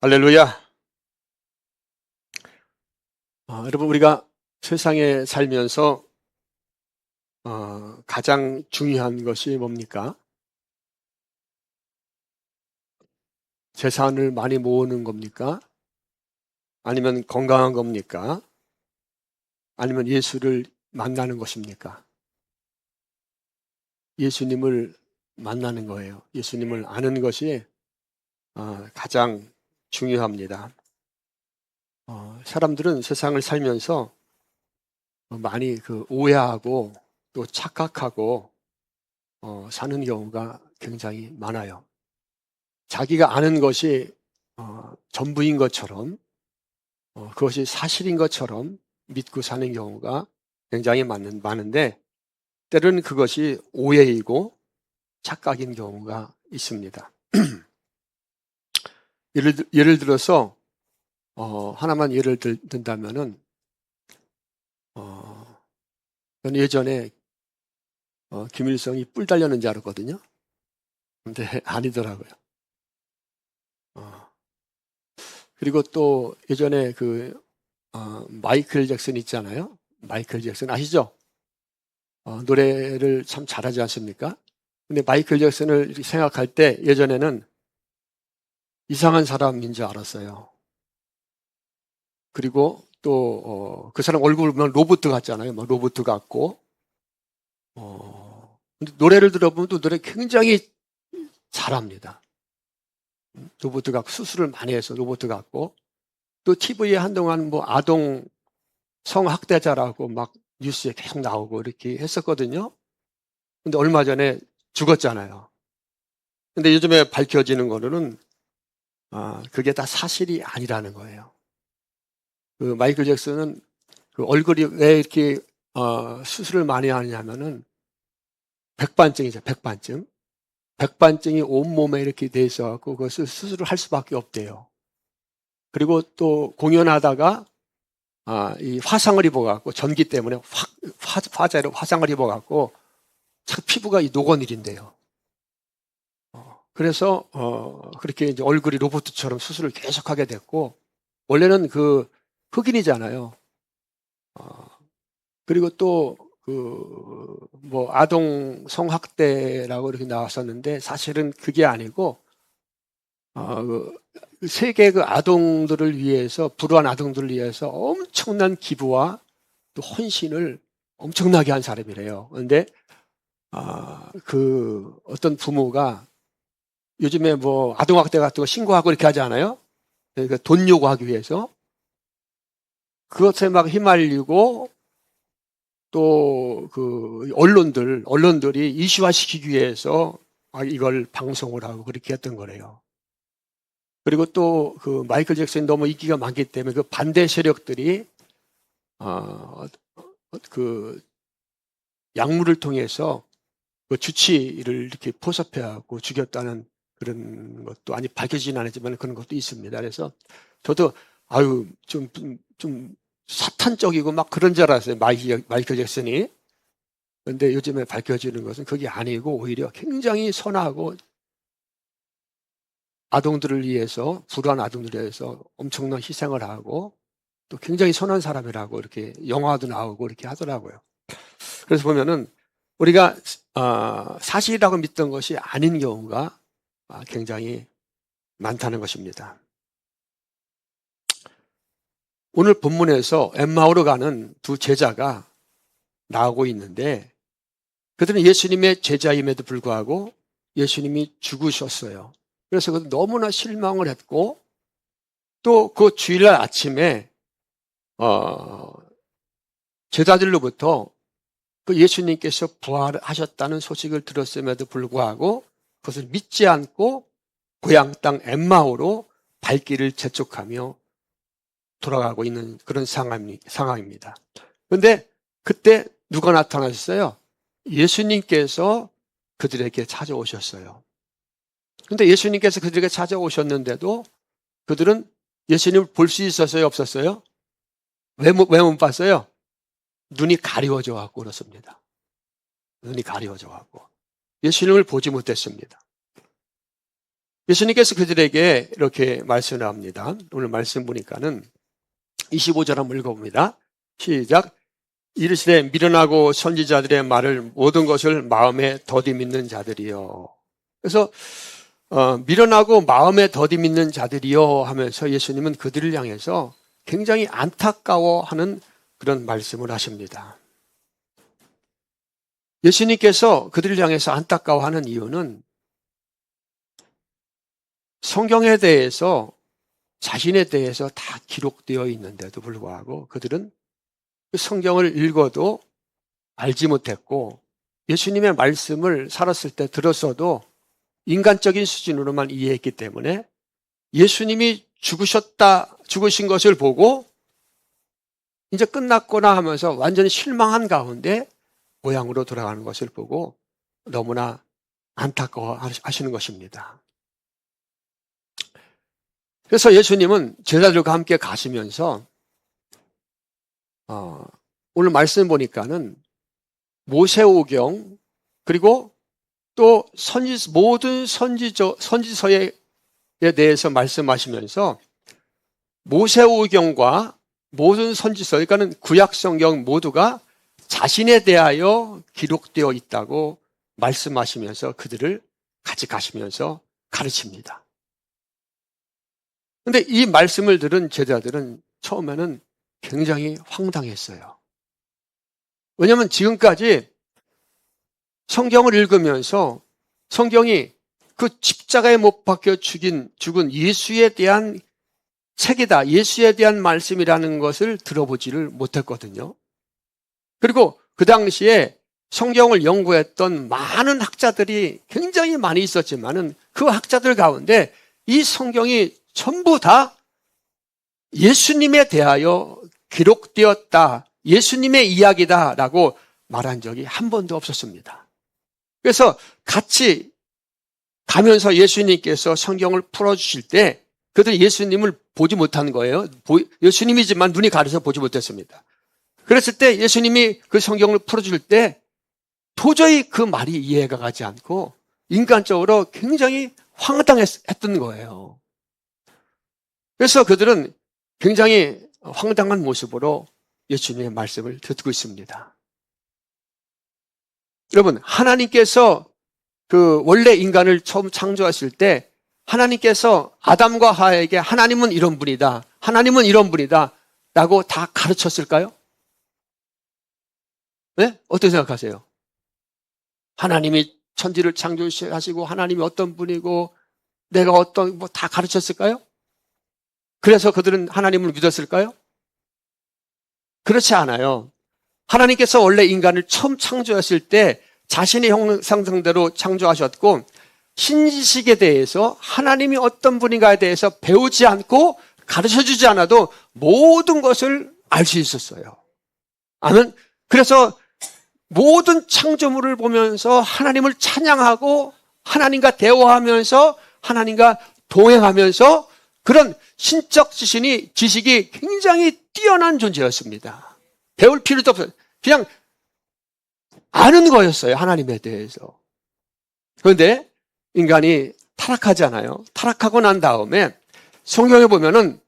할렐루야. 여러분, 우리가 세상에 살면서 가장 중요한 것이 뭡니까? 재산을 많이 모으는 겁니까? 아니면 건강한 겁니까? 아니면 예수를 만나는 것입니까? 예수님을 만나는 거예요. 예수님을 아는 것이 가장 중요합니다. 사람들은 세상을 살면서 많이 오해하고 또 착각하고 사는 경우가 굉장히 많아요. 자기가 아는 것이 전부인 것처럼 그것이 사실인 것처럼 믿고 사는 경우가 굉장히 많은데 때로는 그것이 오해이고 착각인 경우가 있습니다. 예를 들어서 하나만 예를 든다면은 저는 예전에 김일성이 뿔 달렸는 줄 알았거든요. 근데 아니더라고요. 그리고 또 예전에 마이클 잭슨 있잖아요. 마이클 잭슨 아시죠? 노래를 참 잘하지 않습니까? 근데 마이클 잭슨을 이렇게 생각할 때 예전에는 이상한 사람인 줄 알았어요. 그리고 또 그 사람 얼굴 보면 로봇 같잖아요. 막 로봇 같고. 근데 노래를 들어보면 또 노래 굉장히 잘합니다. 로봇 같고 수술을 많이 해서 로봇 같고 또 TV에 한동안 뭐 아동 성학대자라고 막 뉴스에 계속 나오고 이렇게 했었거든요. 근데 얼마 전에 죽었잖아요. 근데 요즘에 밝혀지는 거는 그게 다 사실이 아니라는 거예요. 마이클 잭슨은 그 얼굴이 왜 이렇게 수술을 많이 하냐면은 백반증이죠, 백반증. 백반증이 온몸에 이렇게 돼 있어 갖고 그것을 수술을 할 수밖에 없대요. 그리고 또 공연하다가 이 화상을 입어 갖고 전기 때문에 화재로 화상을 입어 갖고 피부가 이 녹아내린대요. 그래서 그렇게 이제 얼굴이 로봇처럼 수술을 계속하게 됐고 원래는 흑인이잖아요. 그리고 또 뭐 아동 성학대라고 이렇게 나왔었는데 사실은 그게 아니고 세계 아동들을 위해서 불우한 아동들을 위해서 엄청난 기부와 또 헌신을 엄청나게 한 사람이래요. 그런데 어떤 부모가 요즘에 뭐 아동학대 같은 거 신고하고 이렇게 하지 않아요? 그러니까 돈 요구하기 위해서 그것에 막 휘말리고 또 언론들이 이슈화시키기 위해서 이걸 방송을 하고 그렇게 했던 거래요. 그리고 또 마이클 잭슨이 너무 인기가 많기 때문에 그 반대 세력들이 어, 그 약물을 통해서 그 주치의를 이렇게 포섭해하고 죽였다는 그런 것도 아니 밝혀지진 않았지만 그런 것도 있습니다. 그래서 저도 아유 좀 사탄적이고 막 그런 줄 알았어요. 마이클 잭슨이. 그런데 요즘에 밝혀지는 것은 그게 아니고 오히려 굉장히 선하고 아동들을 위해서 불우한 아동들을 위해서 엄청난 희생을 하고 또 굉장히 선한 사람이라고 이렇게 영화도 나오고 이렇게 하더라고요. 그래서 보면은 우리가 사실이라고 믿던 것이 아닌 경우가 굉장히 많다는 것입니다. 오늘 본문에서 엠마오로 가는 두 제자가 나오고 있는데 그들은 예수님의 제자임에도 불구하고 예수님이 죽으셨어요. 그래서 그들 너무나 실망을 했고 또 그 주일날 아침에 제자들로부터 그 예수님께서 부활하셨다는 소식을 들었음에도 불구하고 그것을 믿지 않고 고향 땅 엠마오로 발길을 재촉하며 돌아가고 있는 그런 상황입니다. 그런데 그때 누가 나타나셨어요? 예수님께서 그들에게 찾아오셨어요. 그런데 예수님께서 그들에게 찾아오셨는데도 그들은 예수님을 볼 수 있었어요? 없었어요? 왜 못 봤어요? 눈이 가리워져 갖고 그렇습니다. 눈이 가리워져 갖고 예수님을 보지 못했습니다. 예수님께서 그들에게 이렇게 말씀을 합니다. 오늘 말씀 보니까는 25절 한번 읽어봅니다. 시작. 이르시되 미련하고 선지자들의 말을 모든 것을 마음에 더디 믿는 자들이요. 그래서 미련하고 마음에 더디 믿는 자들이요 하면서 예수님은 그들을 향해서 굉장히 안타까워하는 그런 말씀을 하십니다. 예수님께서 그들을 향해서 안타까워하는 이유는 성경에 대해서 자신에 대해서 다 기록되어 있는데도 불구하고 그들은 그 성경을 읽어도 알지 못했고 예수님의 말씀을 살았을 때 들었어도 인간적인 수준으로만 이해했기 때문에 예수님이 죽으신 것을 보고 이제 끝났구나 하면서 완전히 실망한 가운데 고향으로 돌아가는 것을 보고 너무나 안타까워 하시는 것입니다. 그래서 예수님은 제자들과 함께 가시면서 오늘 말씀 보니까는 모세오경 그리고 또 모든 선지서에 대해서 말씀하시면서 모세오경과 모든 선지서, 그러니까는 구약성경 모두가 자신에 대하여 기록되어 있다고 말씀하시면서 그들을 같이 가시면서 가르칩니다. 그런데 이 말씀을 들은 제자들은 처음에는 굉장히 황당했어요. 왜냐하면 지금까지 성경을 읽으면서 성경이 그 십자가에 못 박혀 죽은 예수에 대한 책이다, 예수에 대한 말씀이라는 것을 들어보지를 못했거든요. 그리고 그 당시에 성경을 연구했던 많은 학자들이 굉장히 많이 있었지만은 그 학자들 가운데 이 성경이 전부 다 예수님에 대하여 기록되었다, 예수님의 이야기다라고 말한 적이 한 번도 없었습니다. 그래서 같이 가면서 예수님께서 성경을 풀어주실 때 그들은 예수님을 보지 못한 거예요. 예수님이지만 눈이 가려서 보지 못했습니다. 그랬을 때 예수님이 그 성경을 풀어줄 때 도저히 그 말이 이해가 가지 않고 인간적으로 굉장히 황당했던 거예요. 그래서 그들은 굉장히 황당한 모습으로 예수님의 말씀을 듣고 있습니다. 여러분, 하나님께서 그 원래 인간을 처음 창조하실 때 하나님께서 아담과 하와에게 하나님은 이런 분이다, 하나님은 이런 분이다 라고 다 가르쳤을까요? 네? 어떻게 생각하세요? 하나님이 천지를 창조하시고 하나님이 어떤 분이고 내가 어떤 뭐 다 가르쳤을까요? 그래서 그들은 하나님을 믿었을까요? 그렇지 않아요. 하나님께서 원래 인간을 처음 창조했을 때 자신의 형상대로 창조하셨고 신지식에 대해서 하나님이 어떤 분인가에 대해서 배우지 않고 가르쳐주지 않아도 모든 것을 알 수 있었어요. 아멘. 그래서 모든 창조물을 보면서 하나님을 찬양하고 하나님과 대화하면서 하나님과 동행하면서 그런 신적 지식이 굉장히 뛰어난 존재였습니다. 배울 필요도 없어요. 그냥 아는 거였어요, 하나님에 대해서. 그런데 인간이 타락하잖아요. 타락하고 난 다음에 성경에 보면은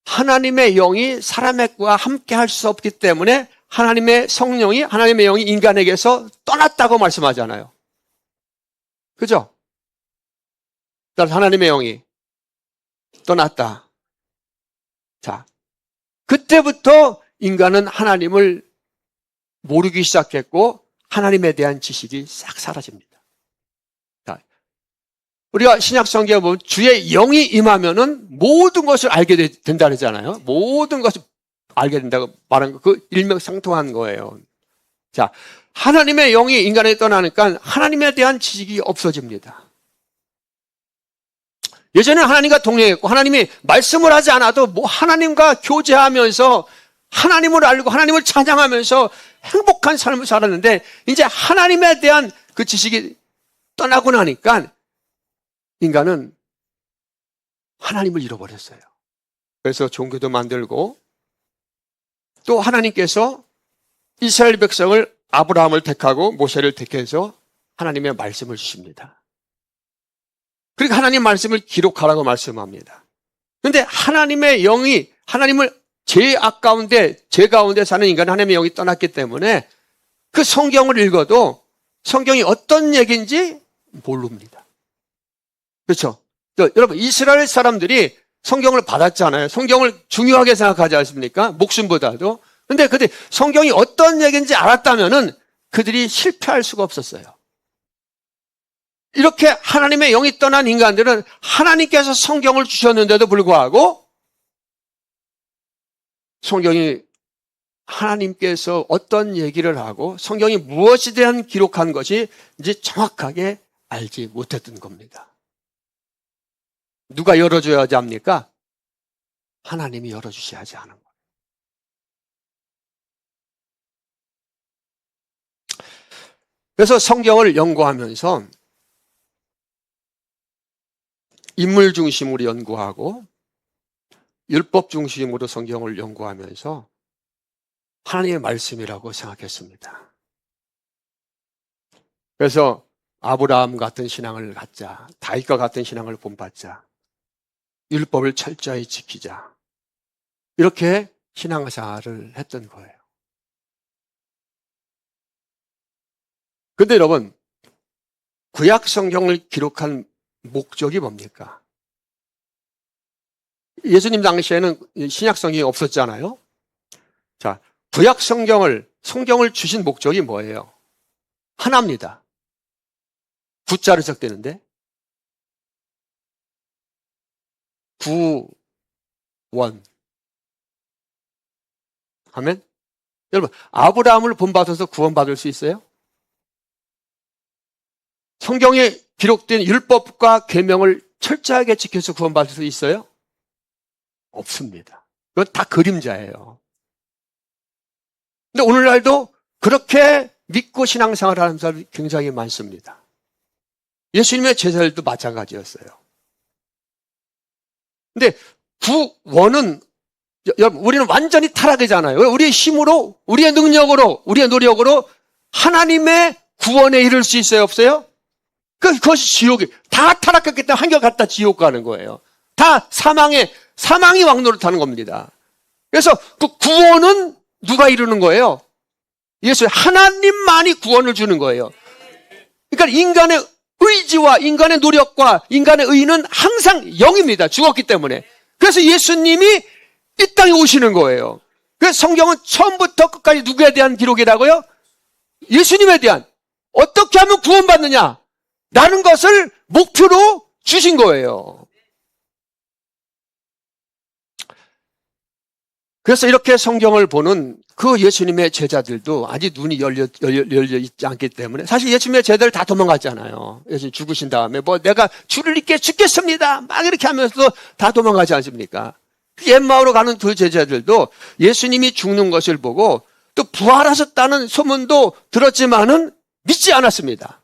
하나님의 영이 사람과 함께 할 수 없기 때문에 하나님의 영이 인간에게서 떠났다고 말씀하잖아요. 그죠? 따라서 하나님의 영이 떠났다. 자, 그때부터 인간은 하나님을 모르기 시작했고 하나님에 대한 지식이 싹 사라집니다. 자, 우리가 신약 성경에 보면 주의 영이 임하면은 모든 것을 알게 된다 그러잖아요. 모든 것을 알게 된다고 말한 거, 그 일맥상통한 거예요. 자, 하나님의 영이 인간에 떠나니까 하나님에 대한 지식이 없어집니다. 예전에 하나님과 동행했고 하나님이 말씀을 하지 않아도 뭐 하나님과 교제하면서 하나님을 알고 하나님을 찬양하면서 행복한 삶을 살았는데 이제 하나님에 대한 그 지식이 떠나고 나니까 인간은 하나님을 잃어버렸어요. 그래서 종교도 만들고 또 하나님께서 이스라엘 백성을 아브라함을 택하고 모세를 택해서 하나님의 말씀을 주십니다. 그러니까 하나님 말씀을 기록하라고 말씀합니다. 그런데 하나님의 영이, 하나님을 제 가운데 사는 인간 하나님의 영이 떠났기 때문에 그 성경을 읽어도 성경이 어떤 얘기인지 모릅니다. 그렇죠? 여러분, 이스라엘 사람들이 성경을 받았잖아요. 성경을 중요하게 생각하지 않습니까? 목숨보다도. 근데 성경이 어떤 얘기인지 알았다면은 그들이 실패할 수가 없었어요. 이렇게 하나님의 영이 떠난 인간들은 하나님께서 성경을 주셨는데도 불구하고 성경이 하나님께서 어떤 얘기를 하고 성경이 무엇에 대한 기록한 것이 이제 정확하게 알지 못했던 겁니다. 누가 열어줘야지 합니까? 하나님이 열어주셔야지 하는 거예요. 그래서 성경을 연구하면서 인물 중심으로 연구하고 율법 중심으로 성경을 연구하면서 하나님의 말씀이라고 생각했습니다. 그래서 아브라함 같은 신앙을 갖자, 다윗과 같은 신앙을 본받자, 율법을 철저히 지키자, 이렇게 신앙생활을 했던 거예요. 그런데 여러분, 구약 성경을 기록한 목적이 뭡니까? 예수님 당시에는 신약 성경이 없었잖아요. 자, 구약 성경을 주신 목적이 뭐예요? 하나입니다. 구자로 시작되는데 구원. 아멘. 여러분, 아브라함을 본받아서 구원받을 수 있어요? 성경에 기록된 율법과 계명을 철저하게 지켜서 구원받을 수 있어요? 없습니다. 그건 다 그림자예요. 근데 오늘날도 그렇게 믿고 신앙생활을 하는 사람이 굉장히 많습니다. 예수님의 제자들도 마찬가지였어요. 근데 구원은, 여러분, 우리는 완전히 타락이잖아요. 우리의 힘으로, 우리의 능력으로, 우리의 노력으로 하나님의 구원에 이를 수 있어요? 없어요? 그것이 지옥이, 다 타락했기 때문에 한결같이 다 지옥 가는 거예요. 다 사망이 왕노릇하는 겁니다. 그래서 그 구원은 누가 이루는 거예요? 예수, 하나님만이 구원을 주는 거예요. 그러니까 인간의 의지와 인간의 노력과 인간의 의는 항상 0입니다. 죽었기 때문에. 그래서 예수님이 이 땅에 오시는 거예요. 그래서 성경은 처음부터 끝까지 누구에 대한 기록이라고요? 예수님에 대한, 어떻게 하면 구원받느냐 라는 것을 목표로 주신 거예요. 그래서 이렇게 성경을 보는 그 예수님의 제자들도 아직 눈이 열려 있지 않기 때문에, 사실 예수님의 제자들 다 도망갔잖아요. 예수님 죽으신 다음에 내가 주를 잊게 죽겠습니다 막 이렇게 하면서 다 도망가지 않습니까? 엠마오로 가는 두 제자들도 예수님이 죽는 것을 보고 또 부활하셨다는 소문도 들었지만은 믿지 않았습니다.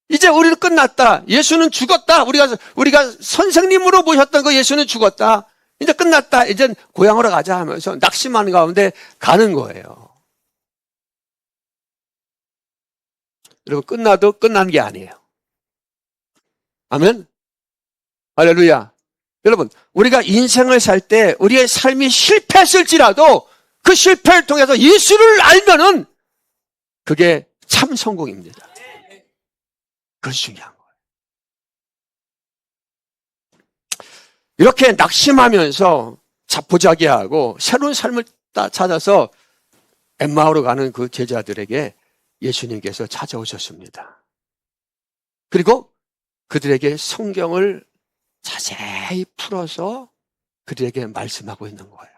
이제 우리는 끝났다. 예수는 죽었다. 우리가 선생님으로 모셨던 그 예수는 죽었다. 이제 끝났다. 이제 고향으로 가자 하면서 낙심하는 가운데 가는 거예요. 여러분, 끝나도 끝난 게 아니에요. 아멘? 할렐루야. 여러분, 우리가 인생을 살 때 우리의 삶이 실패했을지라도 그 실패를 통해서 예수를 알면은 그게 참 성공입니다. 그것이 중요한 거예요. 이렇게 낙심하면서 자포자기하고 새로운 삶을 찾아서 엠마오로 가는 그 제자들에게 예수님께서 찾아오셨습니다. 그리고 그들에게 성경을 자세히 풀어서 그들에게 말씀하고 있는 거예요.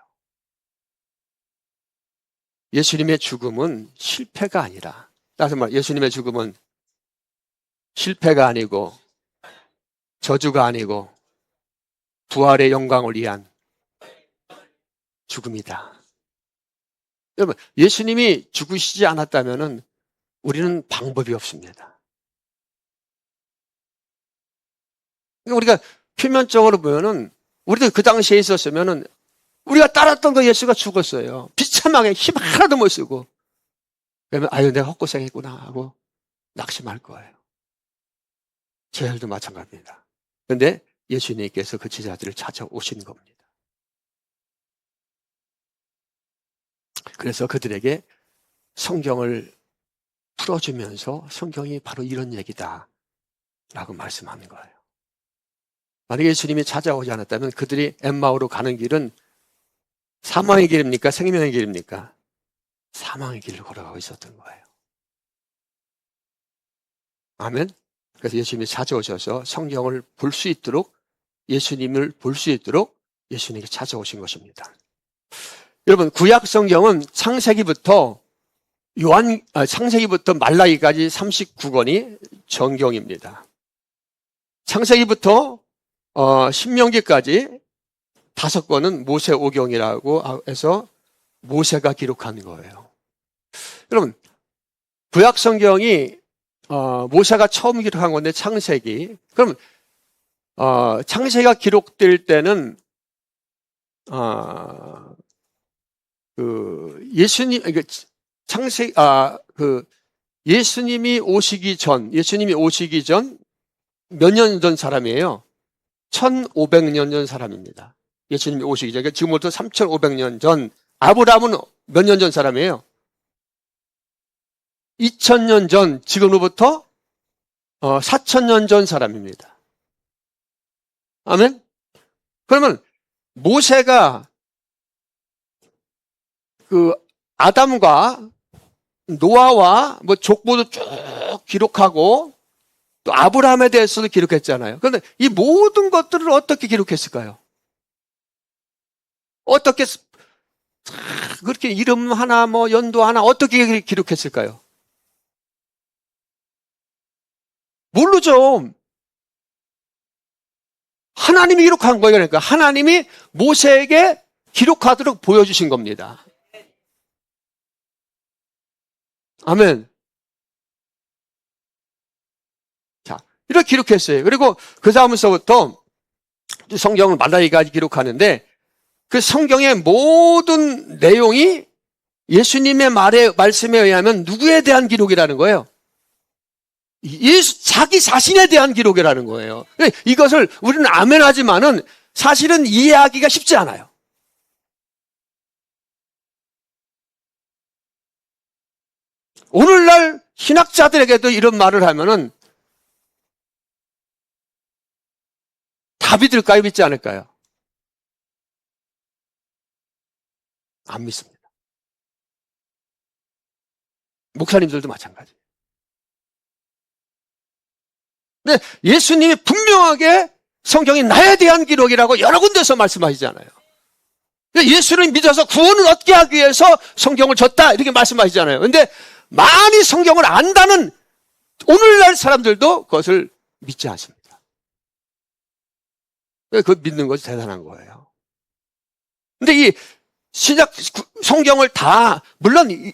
예수님의 죽음은 실패가 아니라, 따라서 말, 예수님의 죽음은 실패가 아니고 저주가 아니고 부활의 영광을 위한 죽음이다. 여러분, 예수님이 죽으시지 않았다면 우리는 방법이 없습니다. 우리가 표면적으로 보면은, 우리도 그 당시에 있었으면은 우리가 따랐던 그 예수가 죽었어요. 비참하게 힘 하나도 못 쓰고. 그러면 아유, 내가 헛고생했구나 하고 낙심할 거예요. 저희들도 마찬가지입니다. 그런데 예수님께서 그 제자들을 찾아오신 겁니다. 그래서 그들에게 성경을 풀어주면서 성경이 바로 이런 얘기다 라고 말씀하는 거예요. 만약에 예수님이 찾아오지 않았다면 그들이 엠마오로 가는 길은 사망의 길입니까? 생명의 길입니까? 사망의 길을 걸어가고 있었던 거예요. 아멘. 그래서 예수님이 찾아오셔서 성경을 볼 수 있도록, 예수님을 볼 수 있도록 예수님이 찾아오신 것입니다. 여러분, 구약 성경은 창세기부터 말라기까지 39권이 정경입니다. 창세기부터 신명기까지 5권은 모세오경이라고 해서 모세가 기록한 거예요. 여러분, 구약 성경이 모세가 처음 기록한 건데 창세기. 그럼 창세기가 기록될 때는 예수님이 오시기 전 몇 년 전 사람이에요? 1500년 전 사람입니다. 예수님이 오시기 전. 지금부터 3500년 전. 아브라함은 몇 년 전 사람이에요? 2000년 전, 지금으로부터 4000년 전 사람입니다. 아멘? 그러면 모세가 아담과 노아와 족보도 쭉 기록하고 또 아브라함에 대해서도 기록했잖아요. 그런데 이 모든 것들을 어떻게 기록했을까요? 어떻게 그렇게 이름 하나 연도 하나 어떻게 기록했을까요? 모르죠. 하나님이 기록한 거예요. 그러니까 하나님이 모세에게 기록하도록 보여주신 겁니다. 아멘. 자, 이렇게 기록했어요. 그리고 그 다음서부터 성경을 말라기까지 기록하는데 그 성경의 모든 내용이 예수님의 말씀에 의하면 누구에 대한 기록이라는 거예요? 자기 자신에 대한 기록이라는 거예요. 이것을 우리는 아멘하지만은 사실은 이해하기가 쉽지 않아요. 오늘날 신학자들에게도 이런 말을 하면은 다 믿을까요? 믿지 않을까요? 안 믿습니다. 목사님들도 마찬가지. 근데 예수님이 분명하게 성경이 나에 대한 기록이라고 여러 군데서 말씀하시잖아요. 예수를 믿어서 구원을 얻게 하기 위해서 성경을 줬다 이렇게 말씀하시잖아요. 그런데 많이 성경을 안다는 오늘날 사람들도 그것을 믿지 않습니다. 그 믿는 것이 대단한 거예요. 근데 이 신약 성경을 다 물론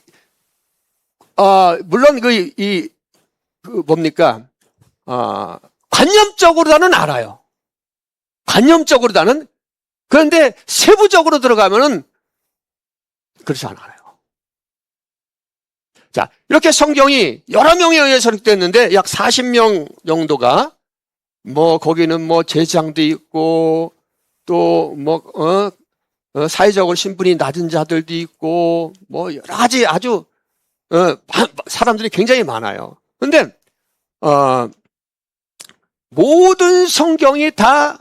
뭡니까? 관념적으로는 알아요. 관념적으로는. 그런데 세부적으로 들어가면은 그렇지 않아요. 자, 이렇게 성경이 여러 명에 의해서 기록됐는데 약 40명 정도가 거기는 제장도 있고 또 사회적으로 신분이 낮은 자들도 있고 여러 가지 아주 사람들이 굉장히 많아요. 그런데 모든 성경이 다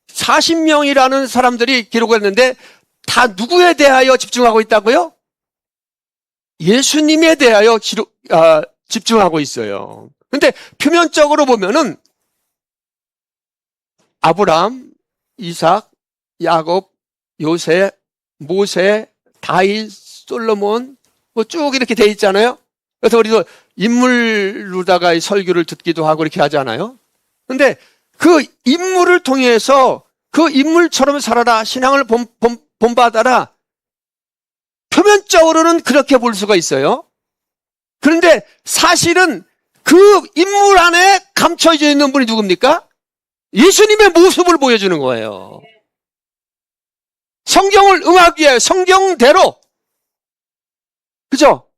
40명이라는 사람들이 기록했는데 다 누구에 대하여 집중하고 있다고요? 예수님에 대하여 집중하고 있어요. 그런데 표면적으로 보면은 아브라함, 이삭, 야곱, 요셉, 모세, 다윗, 솔로몬 쭉 이렇게 돼 있잖아요. 그래서 우리도 인물로다가 설교를 듣기도 하고 이렇게 하잖아요. 그런데 그 인물을 통해서 그 인물처럼 살아라, 신앙을 본받아라. 표면적으로는 그렇게 볼 수가 있어요. 그런데 사실은 그 인물 안에 감춰져 있는 분이 누굽니까? 예수님의 모습을 보여주는 거예요. 성경을 응하기 위해 성경대로. 그죠?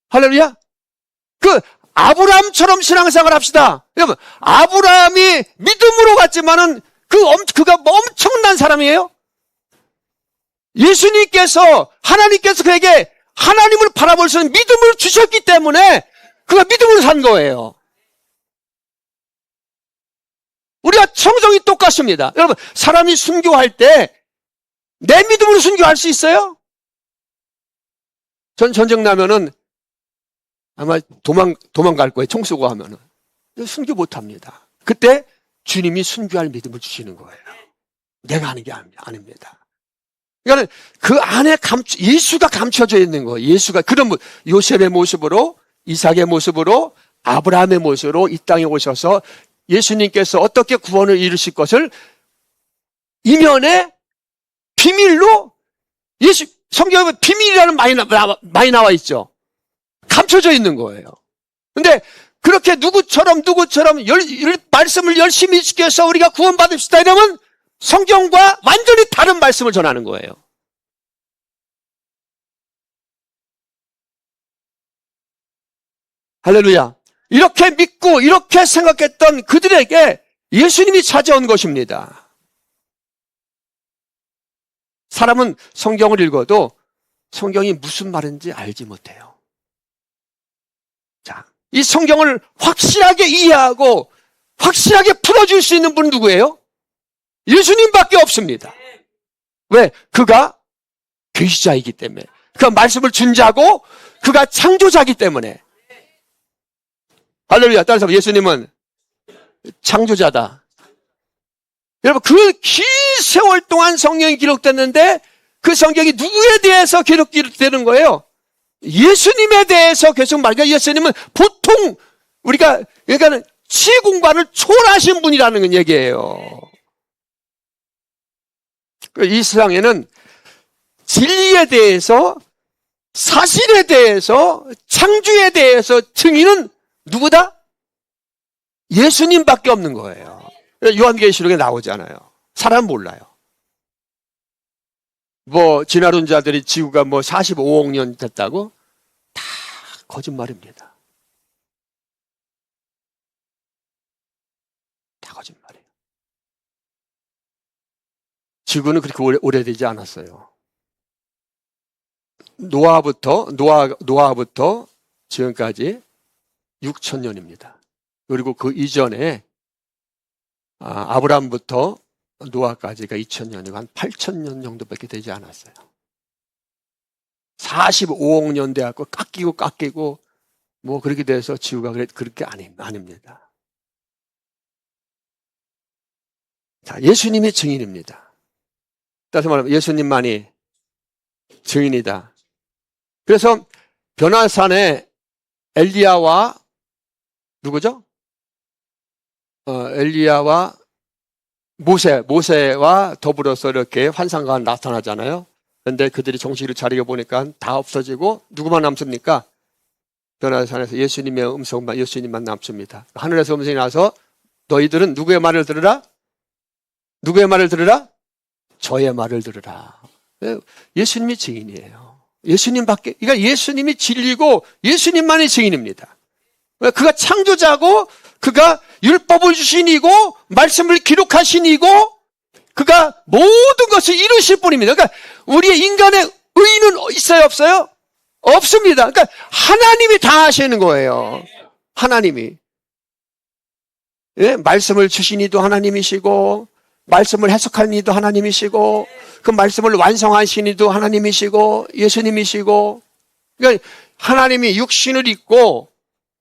할렐루야? 그 아브라함처럼 신앙생활 합시다. 여러분, 아브라함이 믿음으로 갔지만은 그가 엄청난 사람이에요. 하나님께서 그에게 하나님을 바라볼 수 있는 믿음을 주셨기 때문에 그가 믿음으로 산 거예요. 우리가 성정이 똑같습니다. 여러분, 사람이 순교할 때 내 믿음으로 순교할 수 있어요? 전쟁 나면은 아마 도망갈 거예요. 총 쏘고 하면은. 순교 못 합니다. 그때 주님이 순교할 믿음을 주시는 거예요. 내가 하는 게 아닙니다. 그러니까 그 안에 예수가 감춰져 있는 거예요. 예수가 그런 요셉의 모습으로, 이삭의 모습으로, 아브라함의 모습으로 이 땅에 오셔서 예수님께서 어떻게 구원을 이루실 것을 이면에 비밀로 성경에 비밀이라는 많이 나와 있죠. 감춰져 있는 거예요. 근데 그렇게 누구처럼 말씀을 열심히 지켜서 우리가 구원받읍시다 이러면 성경과 완전히 다른 말씀을 전하는 거예요. 할렐루야. 이렇게 믿고 이렇게 생각했던 그들에게 예수님이 찾아온 것입니다. 사람은 성경을 읽어도 성경이 무슨 말인지 알지 못해요. 자, 이 성경을 확실하게 이해하고 확실하게 풀어줄 수 있는 분은 누구예요? 예수님밖에 없습니다. 왜? 그가 계시자이기 때문에. 그가 말씀을 준 자고 그가 창조자이기 때문에. 할렐루야. 따라서 예수님은 창조자다. 여러분, 그 긴 세월 동안 성경이 기록됐는데 그 성경이 누구에 대해서 기록되는 거예요? 예수님에 대해서 계속 말해요. 예수님은 보통 그러니까는 지공간을 초월하신 분이라는 얘기예요. 이 세상에는 진리에 대해서, 사실에 대해서, 창조에 대해서 증인은 누구다? 예수님밖에 없는 거예요. 요한계시록에 나오잖아요. 사람 몰라요. 진화론자들이 지구가 45억 년 됐다고? 다 거짓말입니다. 다 거짓말이에요. 지구는 그렇게 오래되지 않았어요. 노아부터 지금까지 6,000년입니다. 그리고 그 이전에 아브라함부터 노아까지가 2,000년이고 한 8,000년 정도밖에 되지 않았어요. 45억 년 돼갖고 깎이고 그렇게 돼서 지구가 그렇게 아닙니다. 자, 예수님이 증인입니다. 따라서 말하면 예수님만이 증인이다. 그래서 변화산에 엘리야와 누구죠? 엘리야와 모세와 더불어서 이렇게 환상과 나타나잖아요. 그런데 그들이 정신을 차리고 보니까 다 없어지고 누구만 남습니까? 변화산에서 예수님만 남습니다. 하늘에서 음성이 나서 너희들은 누구의 말을 들으라? 누구의 말을 들으라? 저의 말을 들으라. 예수님이 증인이에요. 그러니까 예수님이 진리고 예수님만이 증인입니다. 그가 창조자고 그가 율법을 주신 이고 말씀을 기록하신 이고 그가 모든 것을 이루실 분입니다. 그러니까 우리의 인간의 의는 있어요, 없어요? 없습니다. 그러니까 하나님이 다 하시는 거예요. 하나님이. 예? 말씀을 주신 이도 하나님이시고 말씀을 해석하는 이도 하나님이시고 그 말씀을 완성하신 이도 하나님이시고 예수님이시고 그러니까 하나님이 육신을 입고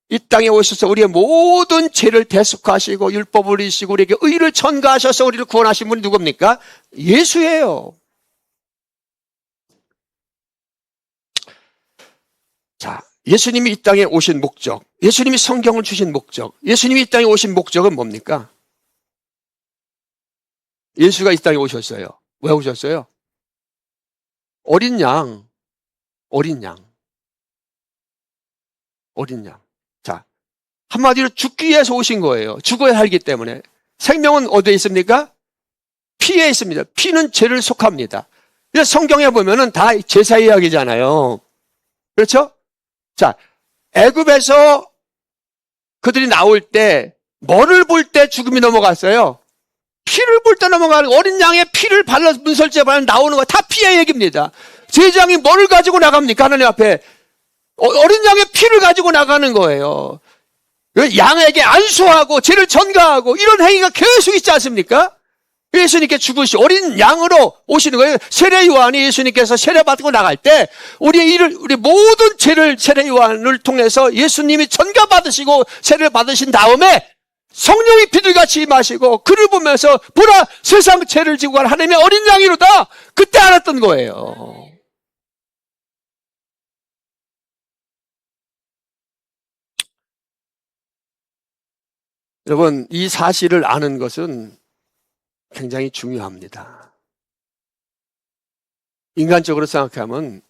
이 땅에 오셔서 우리의 모든 죄를 대속하시고 율법을 이시고 우리에게 의를 전가하셔서 우리를 구원하신 분이 누굽니까? 예수예요. 자, 예수님이 이 땅에 오신 목적, 예수님이 성경을 주신 목적, 예수님이 이 땅에 오신 목적은 뭡니까? 예수가 이 땅에 오셨어요. 왜 오셨어요? 어린 양. 자, 한마디로 죽기 위해서 오신 거예요. 죽어야 살기 때문에. 생명은 어디에 있습니까? 피에 있습니다. 피는 죄를 속합니다. 그래서 성경에 보면은 다 제사 이야기잖아요. 그렇죠? 자, 애굽에서 그들이 나올 때 뭐를 볼 때 죽음이 넘어갔어요? 피를 볼 때 넘어가는 어린 양의 피를 발라 문설주에 발라 나오는 거 다 피의 얘기입니다. 제사장이 뭐를 가지고 나갑니까? 하나님 앞에 어린 양의 피를 가지고 나가는 거예요. 양에게 안수하고 죄를 전가하고 이런 행위가 계속 있지 않습니까? 예수님께 죽으시 어린 양으로 오시는 거예요. 세례 요한이 예수님께서 세례 받고 나갈 때 우리 모든 죄를 세례 요한을 통해서 예수님이 전가 받으시고 세례를 받으신 다음에 성령이 비둘같이 임하시고 그를 보면서 보라 세상 죄를 지고 갈 하나님의 어린 양이로다. 그때 알았던 거예요. 여러분, 이 사실을 아는 것은 굉장히 중요합니다. 인간적으로 생각하면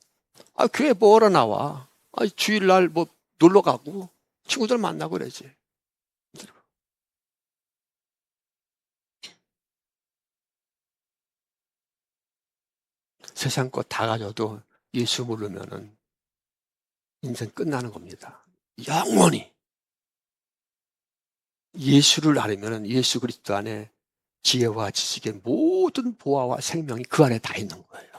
교회 뭐하러 나와? 주일날 뭐 놀러 가고 친구들 만나고 그러지. 세상 것 다 가져도 예수 모르면은 인생 끝나는 겁니다. 영원히 예수를 알으면은 예수 그리스도 안에 지혜와 지식의 모든 보화와 생명이 그 안에 다 있는 거예요.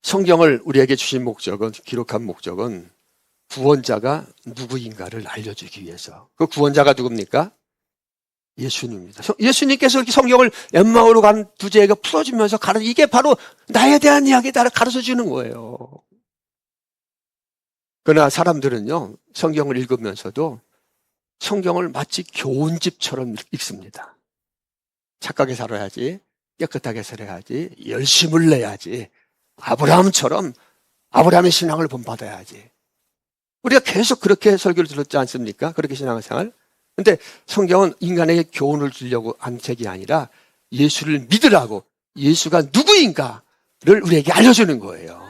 성경을 우리에게 주신 목적은, 기록한 목적은 구원자가 누구인가를 알려주기 위해서. 그 구원자가 누굽니까? 예수님입니다. 예수님께서 이렇게 성경을 엠마오로 간 두제에게 풀어주면서 이게 바로 나에 대한 이야기다 가르쳐 주는 거예요. 그러나 사람들은요, 성경을 읽으면서도 성경을 마치 교훈집처럼 읽습니다. 착하게 살아야지, 깨끗하게 살아야지, 열심을 내야지, 아브라함처럼 아브라함의 신앙을 본받아야지. 우리가 계속 그렇게 설교를 들었지 않습니까? 그렇게 신앙생활. 근데 성경은 인간에게 교훈을 주려고 한 책이 아니라 예수를 믿으라고, 예수가 누구인가를 우리에게 알려주는 거예요.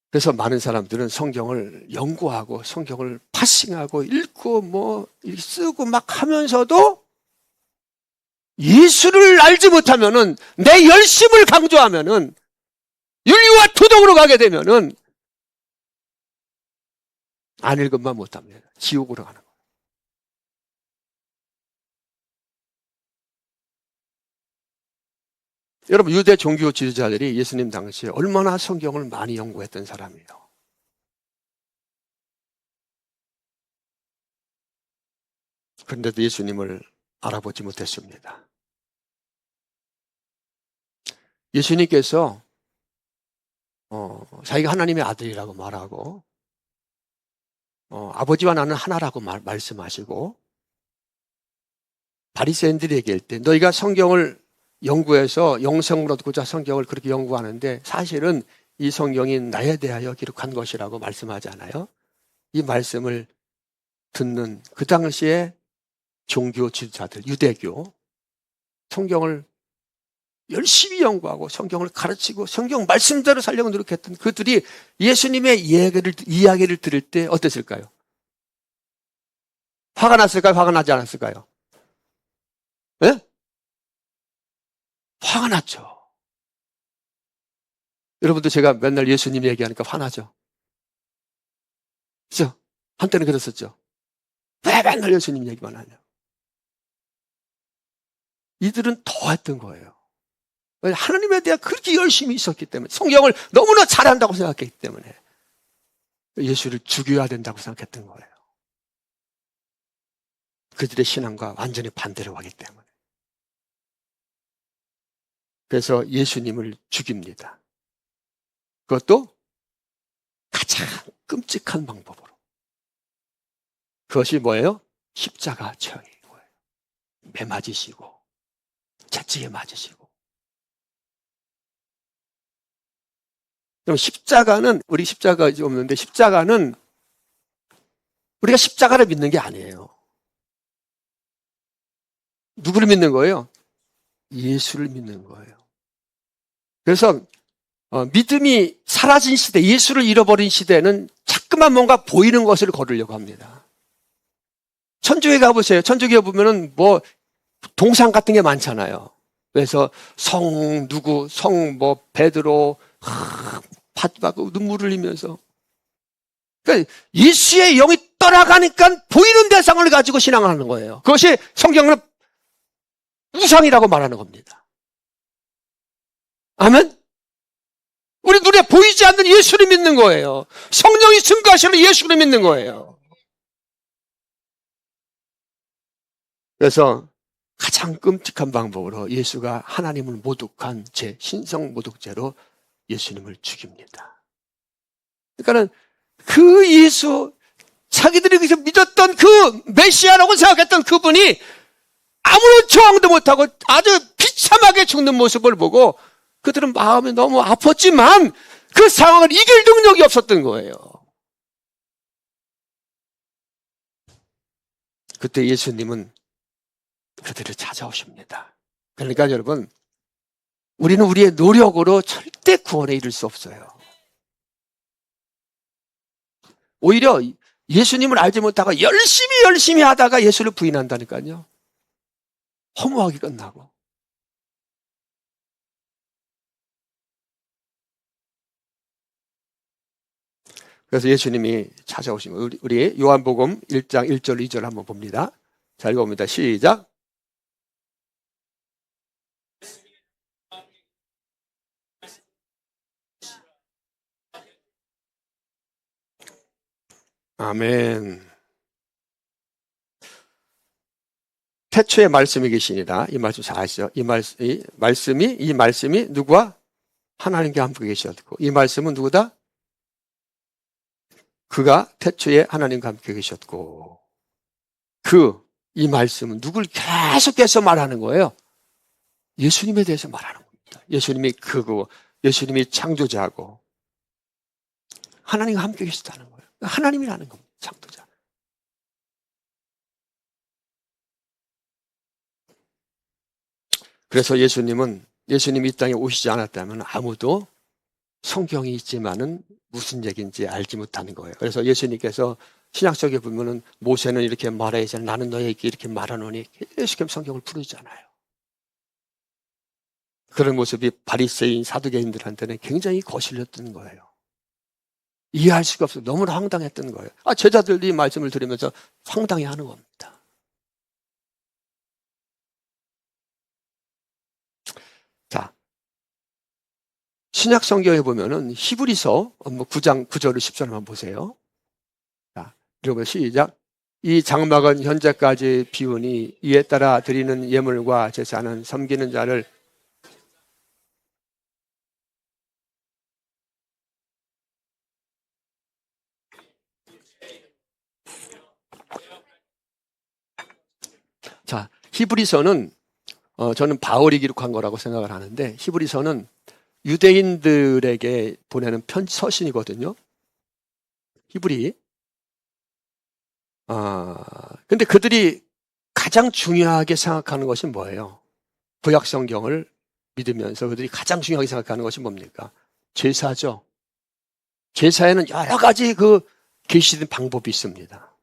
그래서 많은 사람들은 성경을 연구하고 성경을 파싱하고 읽고 쓰고 막 하면서도 예수를 알지 못하면은, 내 열심을 강조하면은, 윤리와 도덕으로 가게 되면은 안 읽은만 못합니다. 지옥으로 가는 거예요. 여러분, 유대 종교 지도자들이 예수님 당시에 얼마나 성경을 많이 연구했던 사람이에요. 그런데도 예수님을 알아보지 못했습니다. 예수님께서 자기가 하나님의 아들이라고 말하고 아버지와 나는 하나라고 말씀하시고, 바리새인들이 얘기할 때 너희가 성경을 연구해서 영생을 얻고자 성경을 그렇게 연구하는데 사실은 이 성경이 나에 대하여 기록한 것이라고 말씀하잖아요. 이 말씀을 듣는 그 당시에 종교 지도자들, 유대교, 성경을 열심히 연구하고 성경을 가르치고 성경 말씀대로 살려고 노력했던 그들이 예수님의 이야기를 들을 때 어땠을까요? 화가 났을까요? 화가 나지 않았을까요? 네? 화가 났죠. 여러분도 제가 맨날 예수님 얘기하니까 화나죠? 그죠? 한때는 그랬었죠. 왜 맨날 예수님 얘기만 하냐? 이들은 더 했던 거예요. 하나님에 대해 그렇게 열심히 있었기 때문에, 성경을 너무나 잘한다고 생각했기 때문에 예수를 죽여야 된다고 생각했던 거예요. 그들의 신앙과 완전히 반대로 가기 때문에. 그래서 예수님을 죽입니다. 그것도 가장 끔찍한 방법으로. 그것이 뭐예요? 십자가 처형인 거예요. 매 맞으시고 채찍에 맞으시고. 그럼 십자가는, 우리 십자가 없는데 십자가는 우리가 십자가를 믿는 게 아니에요. 누구를 믿는 거예요? 예수를 믿는 거예요. 그래서 믿음이 사라진 시대, 예수를 잃어버린 시대는 자꾸만 뭔가 보이는 것을 거르려고 합니다. 천주교에 가보세요. 천주교에 보면은 동상 같은 게 많잖아요. 그래서 베드로, 받고 눈물을 흘리면서 그러니까 예수의 영이 떠나가니까 보이는 대상을 가지고 신앙하는 거예요. 그것이 성경은 우상이라고 말하는 겁니다. 아멘? 우리 눈에 보이지 않는 예수를 믿는 거예요. 성령이 증거하시는 예수를 믿는 거예요. 그래서 가장 끔찍한 방법으로 예수가 하나님을 모독한 죄, 신성 모독죄로 예수님을 죽입니다. 그러니까는 그 예수, 자기들이 믿었던 그 메시아라고 생각했던 그분이 아무런 저항도 못하고 아주 비참하게 죽는 모습을 보고 그들은 마음이 너무 아팠지만 그 상황을 이길 능력이 없었던 거예요. 그때 예수님은 그들을 찾아오십니다. 그러니까 여러분, 우리는 우리의 노력으로 절대 구원에 이를 수 없어요. 오히려 예수님을 알지 못하고 열심히 하다가 예수를 부인한다니까요. 허무하게 끝나고. 그래서 예수님이 찾아오신 거예요. 우리 요한복음 1장 1절 2절 한번 봅니다. 자, 읽어봅니다. 시작. 아멘. 태초에 말씀이 계시니라. 이 말씀 잘 아시죠? 이 말씀이 누구와? 하나님과 함께 계셨고, 이 말씀은 누구다? 그가 태초에 하나님과 함께 계셨고, 이 말씀은 누굴 계속해서 말하는 거예요? 예수님에 대해서 말하는 겁니다. 예수님이 그거, 예수님이 창조자고, 하나님과 함께 계시다는 거예요. 하나님이라는 겁니다. 창조자. 그래서 예수님이 이 땅에 오시지 않았다면 아무도 성경이 있지만은 무슨 얘기인지 알지 못하는 거예요. 그래서 예수님께서 신약성에 보면은 모세는 이렇게 말해야지 나는 너에게 이렇게 말하노니 계속해서 성경을 부르잖아요. 그런 모습이 바리새인 사두개인들한테는 굉장히 거슬렸던 거예요. 이해할 수가 없어요. 너무나 황당했던 거예요. 제자들이 말씀을 들으면서 황당해 하는 겁니다. 자, 신약 성경에 보면은 히브리서 9장 9절을 10절 한번 보세요. 자, 읽어보세요. 시작. 이 장막은 현재까지 비우니 이에 따라 드리는 예물과 제사는 섬기는 자를 자, 히브리서는 저는 바울이 기록한 거라고 생각을 하는데 히브리서는 유대인들에게 보내는 서신이거든요. 히브리. 근데 그들이 가장 중요하게 생각하는 것이 뭐예요? 구약 성경을 믿으면서 그들이 가장 중요하게 생각하는 것이 뭡니까? 제사죠. 제사에는 여러 가지 계시된 방법이 있습니다.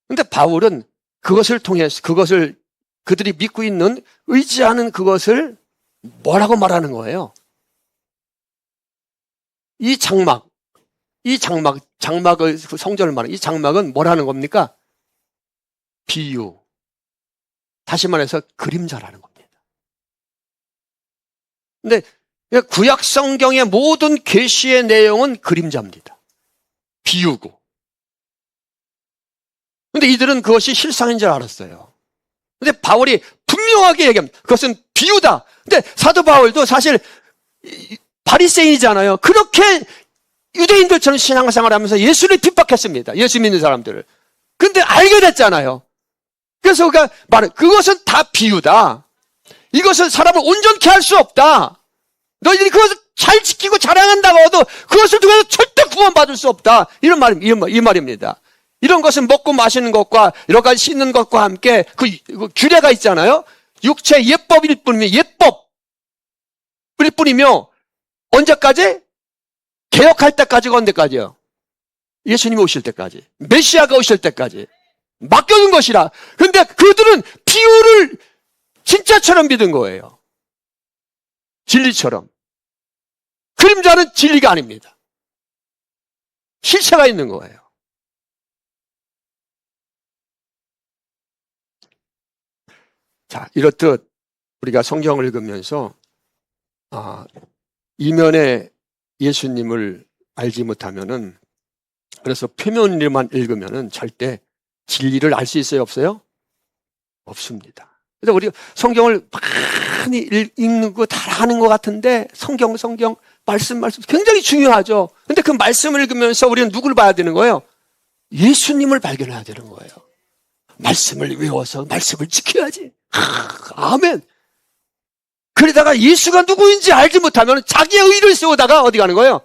근데 바울은 그것을 통해서 그들이 믿고 있는 의지하는 그것을 뭐라고 말하는 거예요? 이 장막을 성전을 말하는 이 장막은 뭐라는 겁니까? 비유. 다시 말해서 그림자라는 겁니다. 근데 구약 성경의 모든 계시의 내용은 그림자입니다. 비유고. 근데 이들은 그것이 실상인 줄 알았어요. 근데 바울이 분명하게 얘기합니다. 그것은 비유다. 근데 사도 바울도 사실 바리새인이잖아요. 그렇게 유대인들처럼 신앙생활을 하면서 예수를 핍박했습니다. 예수 믿는 사람들을. 근데 알게 됐잖아요. 그래서 그가 그것은 다 비유다. 이것은 사람을 온전케 할 수 없다. 너희들이 그것을 잘 지키고 자랑한다고 해도 그것을 통해서 절대 구원받을 수 없다. 이 말입니다. 이런 것은 먹고 마시는 것과 여러 가지 씻는 것과 함께 그 규례가 있잖아요. 육체 예법일 뿐이며 언제까지? 개혁할 때까지가 언제까지요? 예수님이 오실 때까지. 메시아가 오실 때까지. 맡겨둔 것이라. 근데 그들은 비유를 진짜처럼 믿은 거예요. 진리처럼. 그림자는 진리가 아닙니다. 실체가 있는 거예요. 자, 이렇듯 우리가 성경을 읽으면서 이면에 예수님을 알지 못하면은, 그래서 표면으로만 읽으면은 절대 진리를 알 수 있어요, 없어요? 없습니다. 그래서 우리가 성경을 많이 읽는 거 다 아는 것 같은데, 성경, 말씀 굉장히 중요하죠. 근데 그 말씀을 읽으면서 우리는 누구를 봐야 되는 거예요? 예수님을 발견해야 되는 거예요. 말씀을 외워서 말씀을 지켜야지. 아멘. 그러다가 예수가 누구인지 알지 못하면 자기의 의를 세우다가 어디 가는 거예요?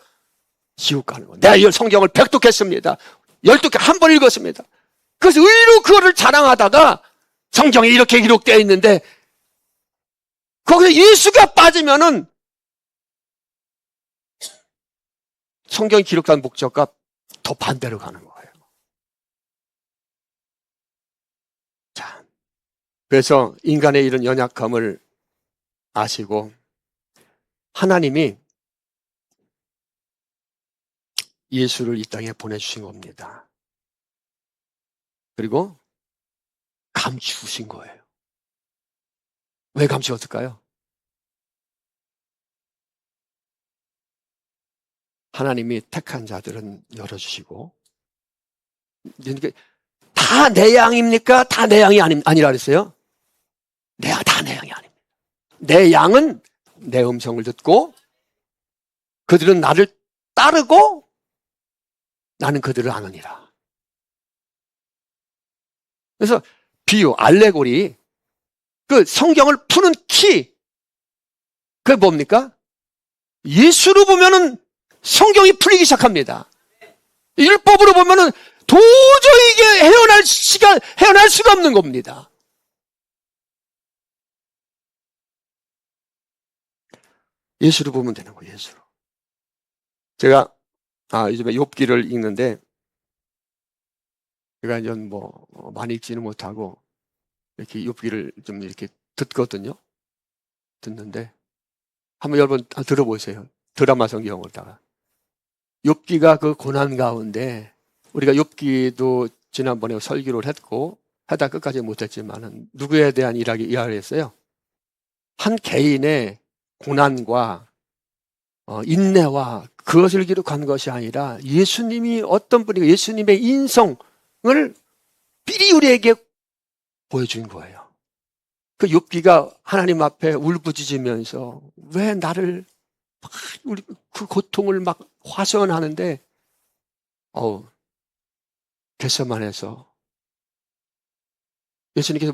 지옥 가는 거예요. 내가 이 성경을 100독했습니다. 12개 한 번 읽었습니다. 그래서 의로 그거를 자랑하다가 성경에 이렇게 기록되어 있는데 거기서 예수가 빠지면은 성경이 기록한 목적과 더 반대로 가는 거예요. 자, 그래서 인간의 이런 연약함을 아시고 하나님이 예수를 이 땅에 보내주신 겁니다. 그리고 감추신 거예요. 왜 감추었을까요? 하나님이 택한 자들은 열어주시고, 다 내 양입니까? 다 내 양이 아니라 그랬어요? 다 내 양이 아닙니다. 내 양은 내 음성을 듣고 그들은 나를 따르고 나는 그들을 아느니라. 그래서 비유, 알레고리, 그 성경을 푸는 키, 그게 뭡니까? 예수로 보면은 성경이 풀리기 시작합니다. 율법으로 보면은 도저히 이게 헤어날 수가 없는 겁니다. 예수로 보면 되는 거예요, 예수로. 제가, 요즘에 욥기를 읽는데, 제가 이제 많이 읽지는 못하고, 이렇게 욥기를 좀 이렇게 듣거든요. 듣는데, 한번 여러분 들어보세요. 드라마 성경으로다가. 욥기가 그 고난 가운데, 우리가 욥기도 지난번에 설교를 했고, 하다 끝까지 못했지만은, 누구에 대한 이야기를 했어요? 한 개인의 고난과 인내와 그것을 기록한 것이 아니라 예수님이 어떤 분이 예수님의 인성을 미리 우리에게 보여준 거예요. 그 욥기가 하나님 앞에 울부짖으면서 왜 나를 우리 그 고통을 막 화소연하는데 겟세마네에서 예수님께서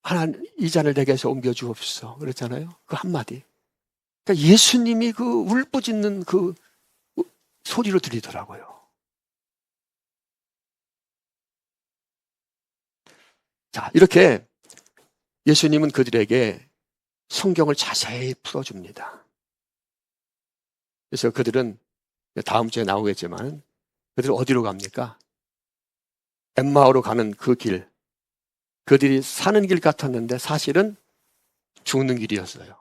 하나님 이 잔을 내게서 옮겨 주옵소서 그랬잖아요. 그 한마디. 그러니까 예수님이 그 울부짖는 그 소리로 들리더라고요. 자, 이렇게 예수님은 그들에게 성경을 자세히 풀어줍니다. 그래서 그들은 다음 주에 나오겠지만 그들은 어디로 갑니까? 엠마오로 가는 그 길. 그들이 사는 길 같았는데 사실은 죽는 길이었어요.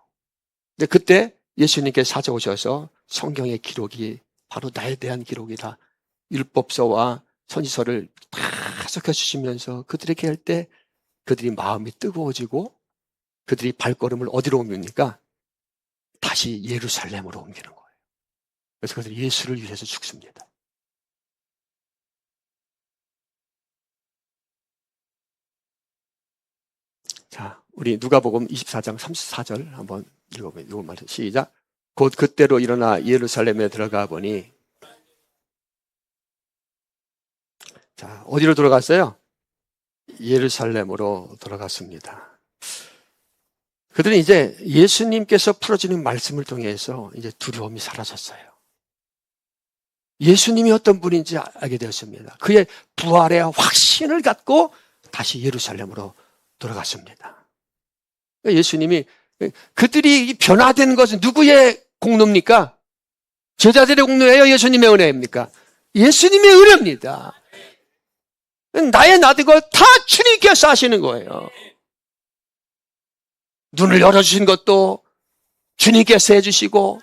근데 그때 예수님께서 찾아오셔서 성경의 기록이 바로 나에 대한 기록이다. 율법서와 선지서를 다 해석해 주시면서 그들에게 할 때 그들이 마음이 뜨거워지고 그들이 발걸음을 어디로 옮깁니까? 다시 예루살렘으로 옮기는 거예요. 그래서 그들이 예수를 위해서 죽습니다. 자, 우리 누가복음 24장 34절 한번 읽어보세요. 이거 말씀 시작. 곧 그때로 일어나 예루살렘에 들어가 보니, 자, 어디로 들어갔어요? 예루살렘으로 들어갔습니다. 그들은 이제 예수님께서 풀어주는 말씀을 통해서 이제 두려움이 사라졌어요. 예수님이 어떤 분인지 알게 되었습니다. 그의 부활의 확신을 갖고 다시 예루살렘으로 돌아갔습니다. 예수님이 그들이 변화된 것은 누구의 공로입니까? 제자들의 공로예요? 예수님의 은혜입니까? 예수님의 은혜입니다. 나의 나대가 다 주님께서 하시는 거예요. 눈을 열어주신 것도 주님께서 해주시고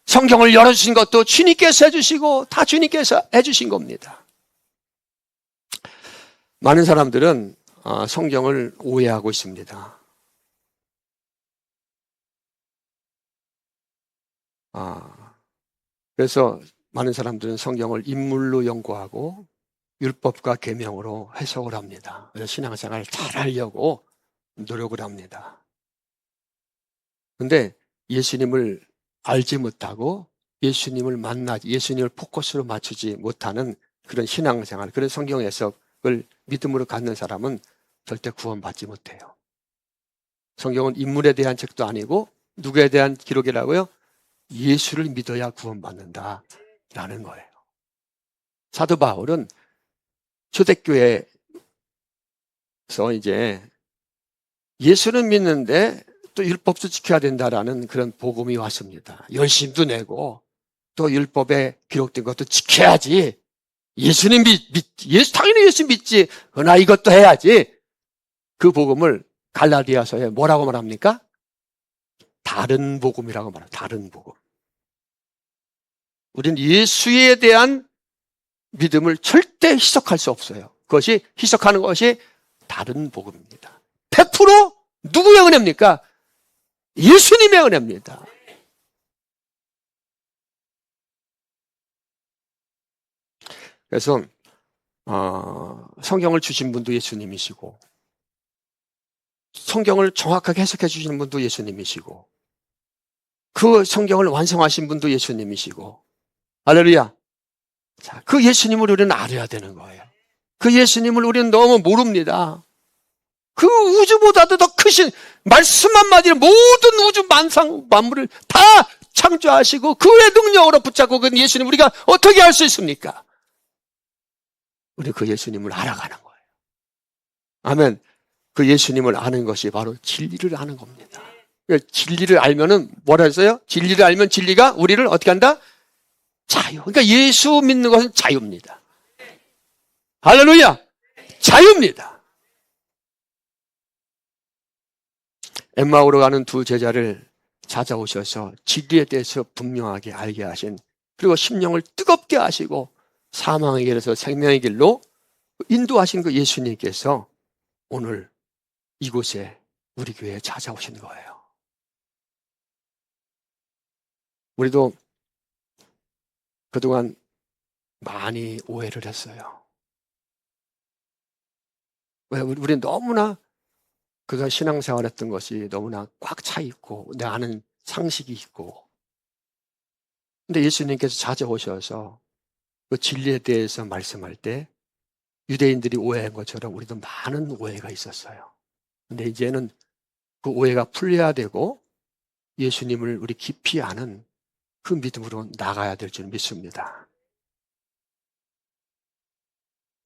성경을 열어주신 것도 주님께서 해주시고 다 주님께서 해주신 겁니다. 많은 사람들은 성경을 오해하고 있습니다. 그래서 많은 사람들은 성경을 인물로 연구하고 율법과 계명으로 해석을 합니다. 그래서 신앙생활을 잘 하려고 노력을 합니다. 그런데 예수님을 알지 못하고 예수님을 만나지, 예수님을 포커스로 맞추지 못하는 그런 신앙생활, 그런 성경 해석을 믿음으로 갖는 사람은 절대 구원받지 못해요. 성경은 인물에 대한 책도 아니고 누구에 대한 기록이라고요? 예수를 믿어야 구원받는다라는 거예요. 사도 바울은 초대교회에서 이제 예수는 믿는데 또 율법도 지켜야 된다라는 그런 복음이 왔습니다. 열심도 내고 또 율법에 기록된 것도 지켜야지. 예수는 당연히 예수 믿지. 그러나 이것도 해야지. 그 복음을 갈라디아서에 뭐라고 말합니까? 다른 복음이라고 말해요. 다른 복음. 우리는 예수에 대한 믿음을 절대 희석할 수 없어요. 그것이 희석하는 것이 다른 복음입니다. 100% 누구의 은혜입니까? 예수님의 은혜입니다. 그래서 성경을 주신 분도 예수님이시고 성경을 정확하게 해석해 주시는 분도 예수님이시고 그 성경을 완성하신 분도 예수님이시고 할렐루야. 자, 그 예수님을 우리는 알아야 되는 거예요. 그 예수님을 우리는 너무 모릅니다. 그 우주보다도 더 크신 말씀 한마디로 모든 우주 만상 만물을 다 창조하시고 그의 능력으로 붙잡고 그 예수님 우리가 어떻게 알 수 있습니까? 우리 그 예수님을 알아가는 거예요. 아멘. 그 예수님을 아는 것이 바로 진리를 아는 겁니다. 진리를 알면은 뭐라 했어요? 진리를 알면 진리가 우리를 어떻게 한다? 자유. 그러니까 예수 믿는 것은 자유입니다. 할렐루야. 자유입니다. 엠마오로 가는 두 제자를 찾아오셔서 진리에 대해서 분명하게 알게 하신, 그리고 심령을 뜨겁게 하시고 사망의 길에서 생명의 길로 인도하신 그 예수님께서 오늘 이곳에 우리 교회에 찾아오신 거예요. 우리도 그동안 많이 오해를 했어요. 왜? 우리는 너무나 그가 신앙생활 했던 것이 너무나 꽉 차 있고 내 아는 상식이 있고, 근데 예수님께서 찾아오셔서 그 진리에 대해서 말씀할 때 유대인들이 오해한 것처럼 우리도 많은 오해가 있었어요. 근데 이제는 그 오해가 풀려야 되고 예수님을 우리 깊이 아는 그 믿음으로 나가야 될 줄 믿습니다.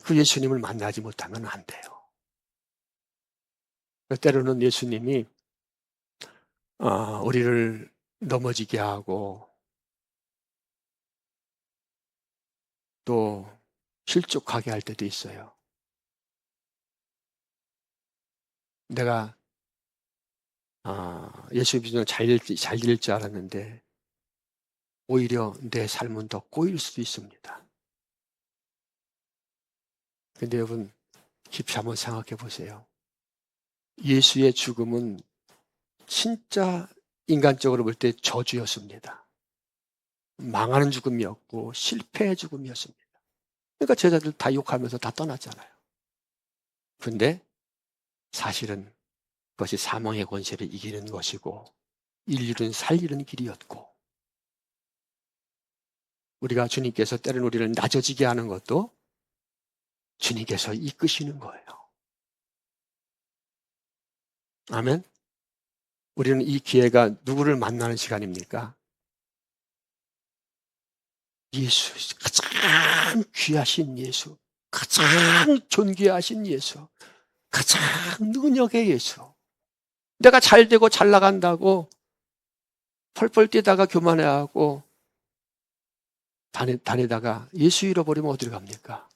그 예수님을 만나지 못하면 안 돼요. 때로는 예수님이 우리를 넘어지게 하고 또 실족하게 할 때도 있어요. 내가 예수 믿으면 잘 될 줄 알았는데 오히려 내 삶은 더 꼬일 수도 있습니다. 근데 여러분 깊이 한번 생각해 보세요. 예수의 죽음은 진짜 인간적으로 볼 때 저주였습니다. 망하는 죽음이었고 실패의 죽음이었습니다. 그러니까 제자들 다 욕하면서 다 떠났잖아요. 근데 사실은 그것이 사망의 권세를 이기는 것이고 인류를 살리는 길이었고, 우리가 주님께서 때로는 우리를 낮아지게 하는 것도 주님께서 이끄시는 거예요. 아멘. 우리는 이 기회가 누구를 만나는 시간입니까? 예수, 가장 귀하신 예수, 가장 존귀하신 예수, 가장 능력의 예수. 내가 잘 되고 잘 나간다고 펄펄 뛰다가 교만해하고 다니다가 예수 잃어버리면 어디로 갑니까?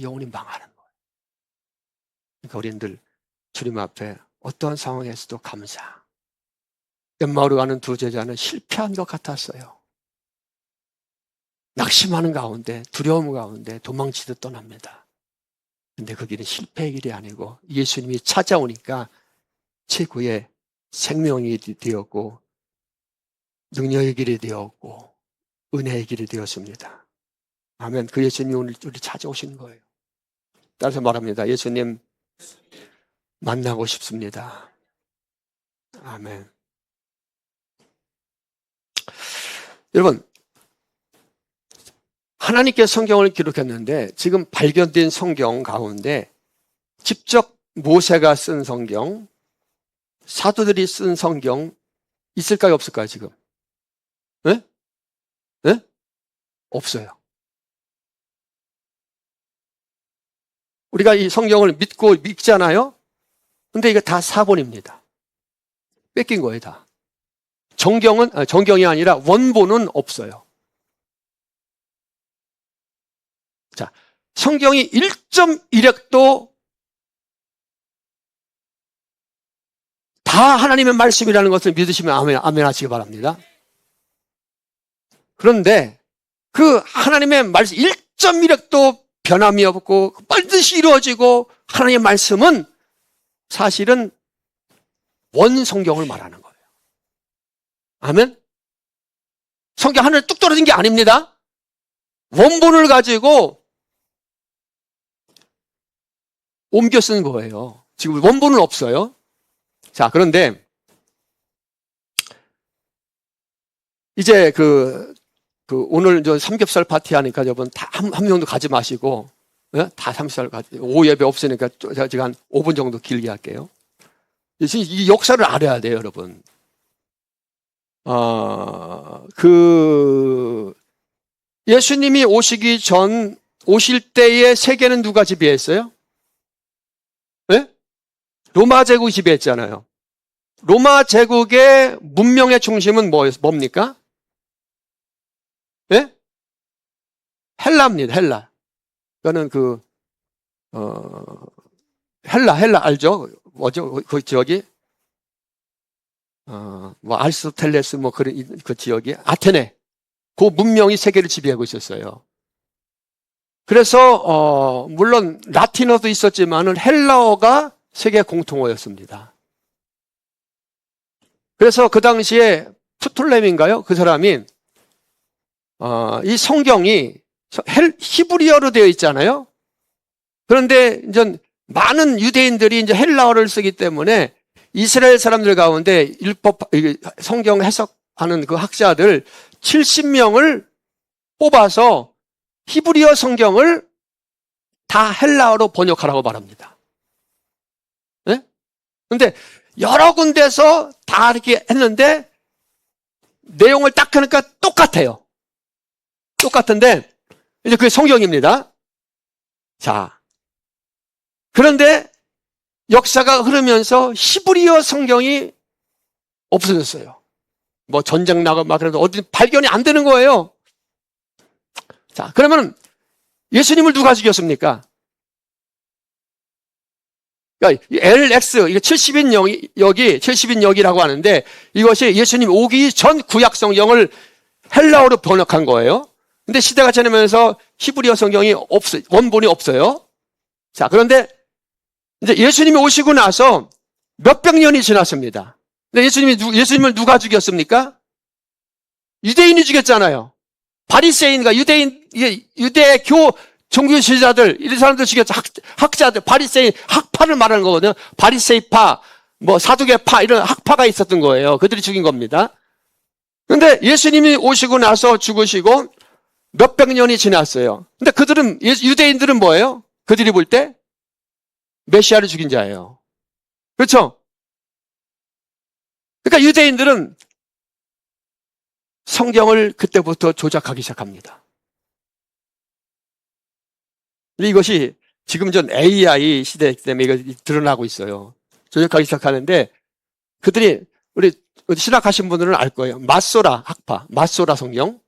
영혼이 망하는 거예요. 그러니까 우리들 주님 앞에 어떠한 상황에서도 감사. 엠마오로 가는 두 제자는 실패한 것 같았어요. 낙심하는 가운데, 두려움 가운데 도망치듯 떠납니다. 근데 그 길은 실패의 길이 아니고 예수님이 찾아오니까 최고의 생명이 되었고 능력의 길이 되었고 은혜의 길이 되었습니다. 아멘. 그 예수님이 오늘 우리 찾아오신 거예요. 따라서 말합니다. 예수님 만나고 싶습니다. 아멘. 여러분, 하나님께 성경을 기록했는데 지금 발견된 성경 가운데 직접 모세가 쓴 성경, 사도들이 쓴 성경 있을까요? 없을까요? 지금? 네? 네? 없어요. 우리가 이 성경을 믿고 읽잖아요? 근데 이게 다 사본입니다. 뺏긴 거예요, 다. 정경이 아니라 원본은 없어요. 자, 성경이 1.1획도 다 하나님의 말씀이라는 것을 믿으시면 아멘 하시기 바랍니다. 그런데 그 하나님의 말씀 1.1획도 변함이 없고 반드시 이루어지고 하나님의 말씀은 사실은 원성경을 말하는 거예요. 아멘? 성경 하늘에 뚝 떨어진 게 아닙니다. 원본을 가지고 옮겨 쓴 거예요. 지금 원본은 없어요. 자, 그런데 이제 오늘 저 삼겹살 파티 하니까 여러분 다 한 명도 가지 마시고, 네? 다 삼겹살 오후 예배 없으니까 제가 한 5분 정도 길게 할게요. 이 역사를 알아야 돼요, 여러분. 예수님이 오실 때의 세계는 누가 지배했어요? 네? 로마 제국이 지배했잖아요. 로마 제국의 문명의 중심은 뭡니까? 예? 헬라입니다, 헬라. 그거는 헬라 알죠? 뭐죠? 그 지역이? 아리스토텔레스 그 지역이? 아테네. 그 문명이 세계를 지배하고 있었어요. 그래서, 물론 라틴어도 있었지만은 헬라어가 세계 공통어였습니다. 그래서 그 당시에 프톨레미인가요? 그 사람이 이 성경이 히브리어로 되어 있잖아요. 그런데 이제 많은 유대인들이 이제 헬라어를 쓰기 때문에 이스라엘 사람들 가운데 성경 해석하는 그 학자들 70명을 뽑아서 히브리어 성경을 다 헬라어로 번역하라고 말합니다. 네? 근데 여러 군데서 다 이렇게 했는데 내용을 딱 하니까 똑같아요. 똑같은데 이제 그게 성경입니다. 자, 그런데 역사가 흐르면서 히브리어 성경이 없어졌어요. 뭐 전쟁 나고 막 그래도 어디 발견이 안 되는 거예요. 자, 그러면 예수님을 누가 죽였습니까? 그러니까 LX, 이게 70인역이라고 하는데 이것이 예수님 오기 전 구약 성경을 헬라어로 번역한 거예요. 근데 시대가 지나면서 히브리어 성경이 원본이 없어요. 자, 그런데 이제 예수님이 오시고 나서 몇백 년이 지났습니다. 근데 예수님을 누가 죽였습니까? 유대인이 죽였잖아요. 바리새인과 유대교 종교 지도자들, 이런 사람들 죽였죠. 학자들, 바리새인, 학파를 말하는 거거든요. 바리새이파, 사두개파, 이런 학파가 있었던 거예요. 그들이 죽인 겁니다. 그런데 예수님이 오시고 나서 죽으시고 몇백 년이 지났어요. 근데 유대인들은 뭐예요? 그들이 볼 때 메시아를 죽인 자예요. 그렇죠? 그러니까 유대인들은 성경을 그때부터 조작하기 시작합니다. 이것이 지금 전 AI 시대 때문에 이거 드러나고 있어요. 조작하기 시작하는데 그들이 우리 신학하신 분들은 알 거예요. 마소라 학파, 마소라 성경.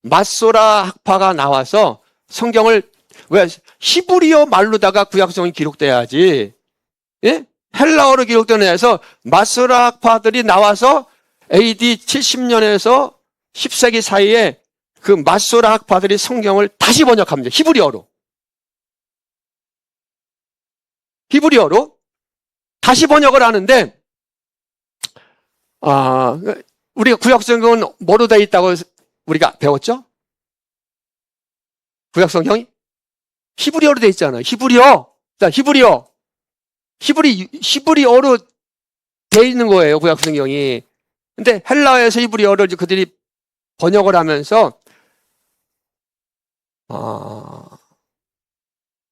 마소라 학파가 나와서 성경을 왜 히브리어 말로다가 구약성이 기록돼야지, 예? 헬라어로 기록되어서 마소라 학파들이 나와서 AD 70년에서 10세기 사이에 그 마소라 학파들이 성경을 다시 번역합니다. 히브리어로 다시 번역을 하는데, 우리가 구약성경은 뭐로 되어 있다고 우리가 배웠죠? 구약성경이 히브리어로 되어 있잖아요. 히브리어로 되어 있는 거예요, 구약성경이. 근데 헬라어에서 히브리어를 그들이 번역을 하면서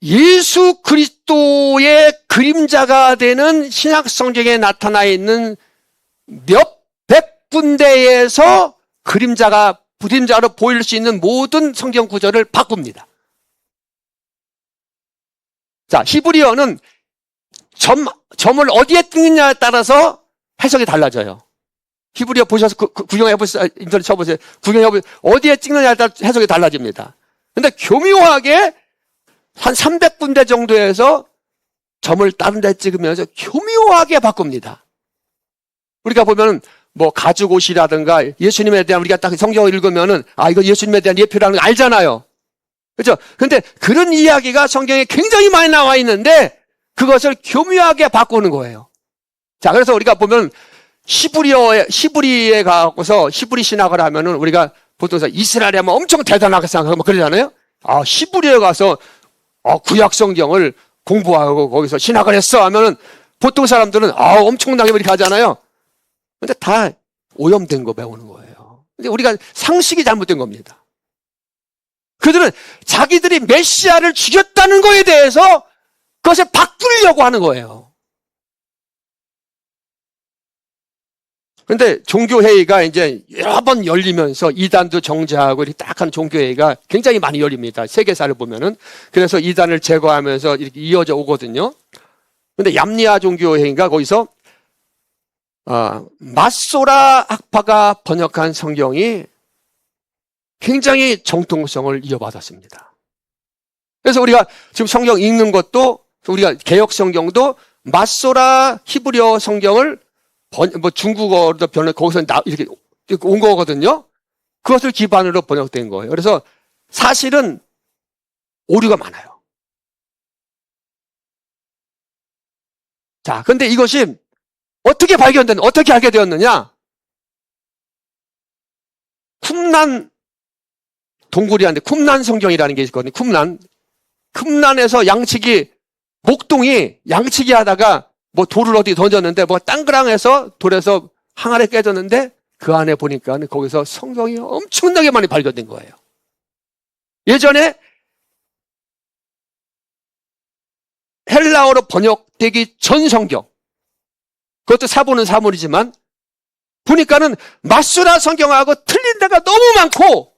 예수 그리스도의 그림자가 되는 신약성경에 나타나 있는 몇백 군데에서 그림자로 보일 수 있는 모든 성경 구절을 바꿉니다. 자, 히브리어는 점을 어디에 찍느냐에 따라서 해석이 달라져요. 히브리어 보셔서 구경해보세요. 인터넷 쳐보세요. 구경해보세요. 어디에 찍느냐에 따라 해석이 달라집니다. 근데 교묘하게 한 300군데 정도에서 점을 다른 데 찍으면서 교묘하게 바꿉니다. 우리가 보면 뭐 가죽옷이라든가 예수님에 대한 우리가 딱 성경을 읽으면은 이거 예수님에 대한 예표라는 거 알잖아요. 그렇죠? 근데 그런 이야기가 성경에 굉장히 많이 나와 있는데 그것을 교묘하게 바꾸는 거예요. 자, 그래서 우리가 보면 히브리에 가고서 히브리 신학을 하면은 우리가 보통 이스라엘에 하면 엄청 대단하게 생각하고 그러잖아요. 히브리에 가서 구약 성경을 공부하고 거기서 신학을 했어 하면은 보통 사람들은 엄청나게 이렇게 하잖아요. 근데 다 오염된 거 배우는 거예요. 근데 우리가 상식이 잘못된 겁니다. 그들은 자기들이 메시아를 죽였다는 거에 대해서 그것을 바꾸려고 하는 거예요. 근데 종교회의가 이제 여러 번 열리면서 이단도 정죄하고 이렇게 딱 한 종교회의가 굉장히 많이 열립니다. 세계사를 보면은. 그래서 이단을 제거하면서 이렇게 이어져 오거든요. 근데 얌니아 종교회의가 거기서 마소라 학파가 번역한 성경이 굉장히 정통성을 이어받았습니다. 그래서 우리가 지금 성경 읽는 것도 우리가 개역 성경도 마소라 히브리어 성경을 중국어로도 거기서 이렇게 온 거거든요. 그것을 기반으로 번역된 거예요. 그래서 사실은 오류가 많아요. 자, 근데 이것이 어떻게 어떻게 알게 되었느냐? 쿰란 동굴이라는데 쿰란 성경이라는 게 있거든요. 쿰란에서 목동이 양치기 하다가 돌을 어디 던졌는데 땅그랑에서 돌에서 항아리 깨졌는데 그 안에 보니까 거기서 성경이 엄청나게 많이 발견된 거예요. 예전에 헬라어로 번역되기 전 성경, 그것도 사본은 사물이지만 보니까는 마소라 성경하고 틀린 데가 너무 많고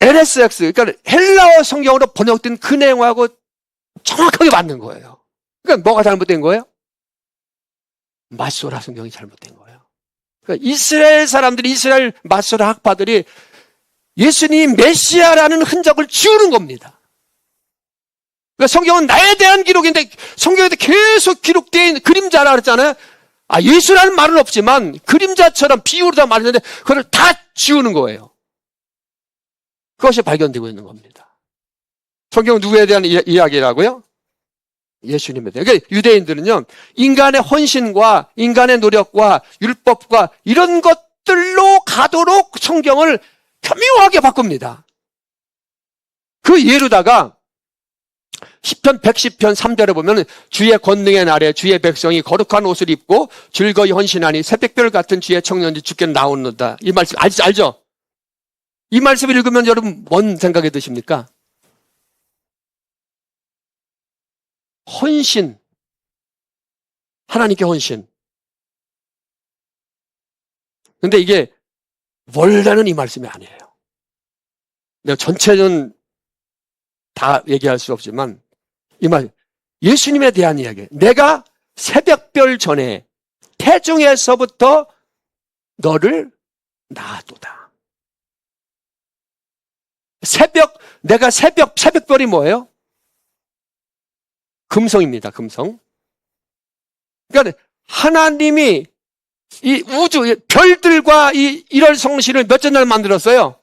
LSX, 그러니까 헬라어 성경으로 번역된 그 내용하고 정확하게 맞는 거예요. 그러니까 뭐가 잘못된 거예요? 마소라 성경이 잘못된 거예요. 그러니까 이스라엘 마소라 학파들이 예수님이 메시아라는 흔적을 지우는 겁니다. 그러니까 성경은 나에 대한 기록인데 성경에 계속 기록되어 있는 그림자라 그랬잖아요. 예수라는 말은 없지만 그림자처럼 비유로 다 말했는데 그걸 다 지우는 거예요. 그것이 발견되고 있는 겁니다. 성경은 누구에 대한 이야기라고요? 예수님에 대한. 그러니까 유대인들은요, 인간의 헌신과 인간의 노력과 율법과 이런 것들로 가도록 성경을 교묘하게 바꿉니다. 그 예로다가 시편 110편 3절에 보면 주의 권능의 날에 주의 백성이 거룩한 옷을 입고 즐거이 헌신하니 새벽별 같은 주의 청년이 주께 나오는다. 이 말씀 알죠? 이 말씀을 읽으면 여러분 뭔 생각이 드십니까? 헌신, 하나님께 헌신. 근데 이게 원래는 이 말씀이 아니에요. 내가 전체는 다 얘기할 수 없지만 이 말, 예수님에 대한 이야기. 내가 새벽별 전에 태중에서부터 너를 낳았도다. 새벽별이 뭐예요? 금성입니다, 금성. 그러니까 하나님이 이 우주, 별들과 이 1월 성신을 몇째 날 만들었어요?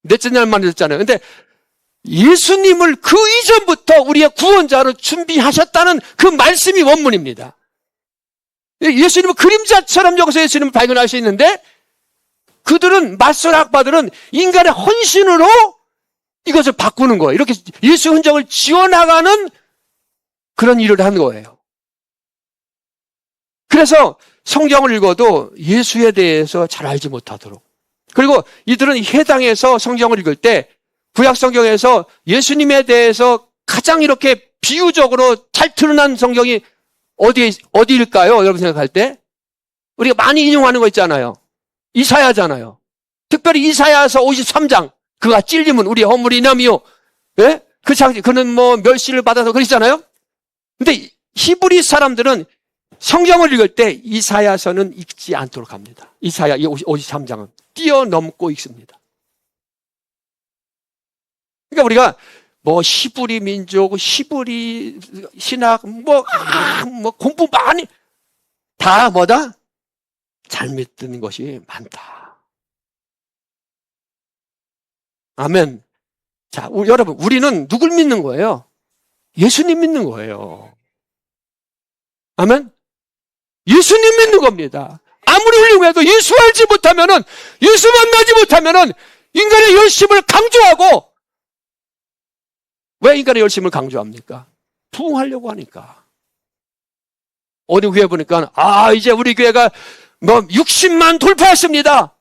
넷째 날 만들었잖아요. 근데 예수님을 그 이전부터 우리의 구원자로 준비하셨다는 그 말씀이 원문입니다. 예수님은 그림자처럼 여기서 예수님을 발견할 수 있는데, 그들은, 맞선 학파들은 인간의 헌신으로 이것을 바꾸는 거예요. 이렇게 예수 흔적을 지워나가는 그런 일을 하는 거예요. 그래서 성경을 읽어도 예수에 대해서 잘 알지 못하도록. 그리고 이들은 해당에서 성경을 읽을 때 구약 성경에서 예수님에 대해서 가장 이렇게 비유적으로 잘 드러난 성경이 어디일까요? 여러분 생각할 때? 우리가 많이 인용하는 거 있잖아요. 이사야잖아요. 특별히 이사야서 53장. 그가 찔림은 우리의 허물이 남이요. 예? 그 장치, 그는 뭐 멸시를 받아서 그러잖아요. 근데 히브리 사람들은 성경을 읽을 때 이사야서는 읽지 않도록 합니다. 이사야 53장은 뛰어넘고 읽습니다. 그러니까 우리가 뭐 히브리 민족, 히브리 신학, 뭐 공부 많이 다 뭐다? 잘못 듣는 것이 많다. 아멘. 자, 여러분, 우리는 누굴 믿는 거예요? 예수님 믿는 거예요. 아멘. 예수님 믿는 겁니다. 아무리 훌륭해도 예수 알지 못하면은, 예수 만나지 못하면은 인간의 열심을 강조하고, 왜 인간의 열심을 강조합니까? 부흥하려고 하니까. 어느 교회 보니까, 이제 우리 교회가 뭐 60만 돌파했습니다.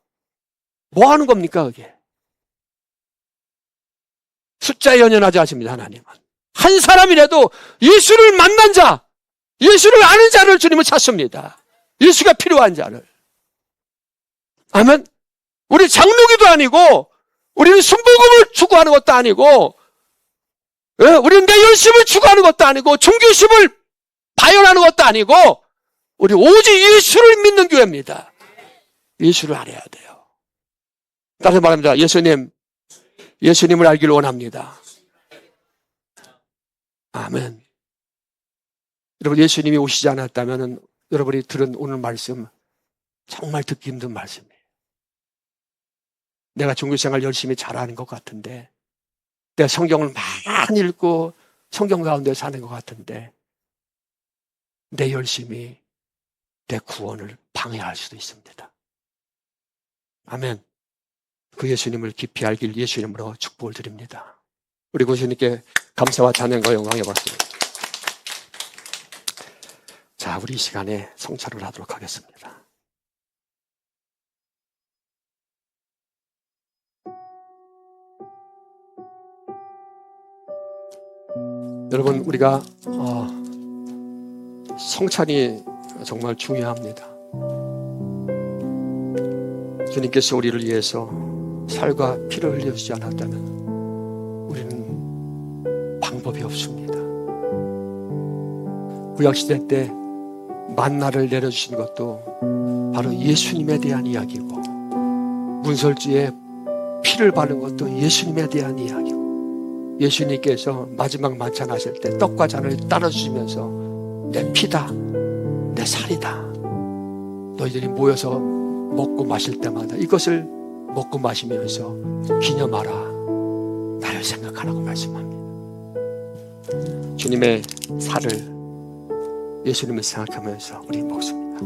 뭐 하는 겁니까, 그게? 숫자에 연연하지 않습니다, 하나님은. 한 사람이라도 예수를 만난 자, 예수를 아는 자를 주님은 찾습니다. 예수가 필요한 자를. 아멘. 우리 장로기도 아니고, 우리는 순복음을 추구하는 것도 아니고, 우리는 내 열심을 추구하는 것도 아니고, 종교심을 발현하는 것도 아니고, 우리 오직 예수를 믿는 교회입니다. 예수를 알아야 돼요. 따라서 말합니다. 예수님을 알기를 원합니다. 아멘. 여러분, 예수님이 오시지 않았다면 여러분이 들은 오늘 말씀 정말 듣기 힘든 말씀이에요. 내가 종교생활 열심히 잘하는 것 같은데, 내가 성경을 많이 읽고 성경 가운데 사는 것 같은데, 내 열심이 내 구원을 방해할 수도 있습니다. 아멘. 그 예수님을 깊이 알길 예수님으로 축복을 드립니다. 우리 구주님께 감사와 찬양과 영광의 박수. 자, 우리 이 시간에 성찬을 하도록 하겠습니다. 여러분, 우리가 성찬이 정말 중요합니다. 주님께서 우리를 위해서 살과 피를 흘려주지 않았다면 우리는 방법이 없습니다. 구약시대 때 만나를 내려주신 것도 바로 예수님에 대한 이야기고, 문설주에 피를 바른 것도 예수님에 대한 이야기고, 예수님께서 마지막 만찬 하실 때 떡과 잔을 따라주시면서 내 피다, 내 살이다, 너희들이 모여서 먹고 마실 때마다 이것을 먹고 마시면서 기념하라, 나를 생각하라고 말씀합니다. 주님의 살을, 예수님을 생각하면서 우리 먹습니다.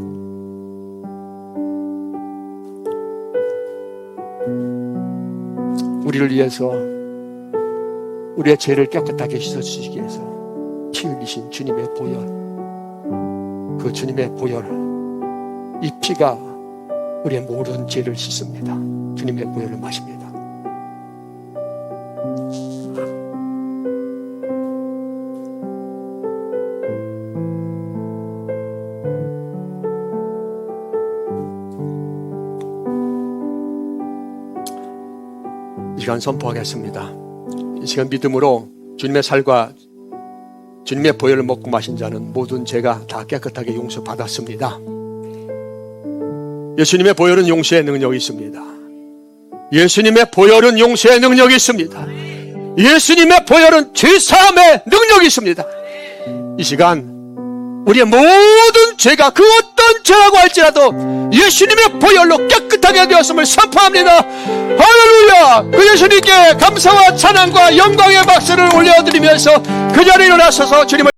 우리를 위해서 우리의 죄를 깨끗하게 씻어주시기 위해서 피 흘리신 주님의 보혈, 그 주님의 보혈, 이 피가 우리의 모든 죄를 씻습니다. 주님의 보혈을 마십니다. 이 시간 선포하겠습니다. 이 시간 믿음으로 주님의 살과 주님의 보혈을 먹고 마신 자는 모든 죄가 다 깨끗하게 용서받았습니다. 예수님의 보혈은 용서의 능력이 있습니다. 예수님의 보혈은 용서의 능력이 있습니다. 예수님의 보혈은 죄사함의 능력이 있습니다. 이 시간 우리의 모든 죄가 그 어떤 죄라고 할지라도 예수님의 보혈로 깨끗하게 되었음을 선포합니다. 할렐루야! 그 예수님께 감사와 찬양과 영광의 박수를 올려드리면서 그 자리에 일어나셔서 주님을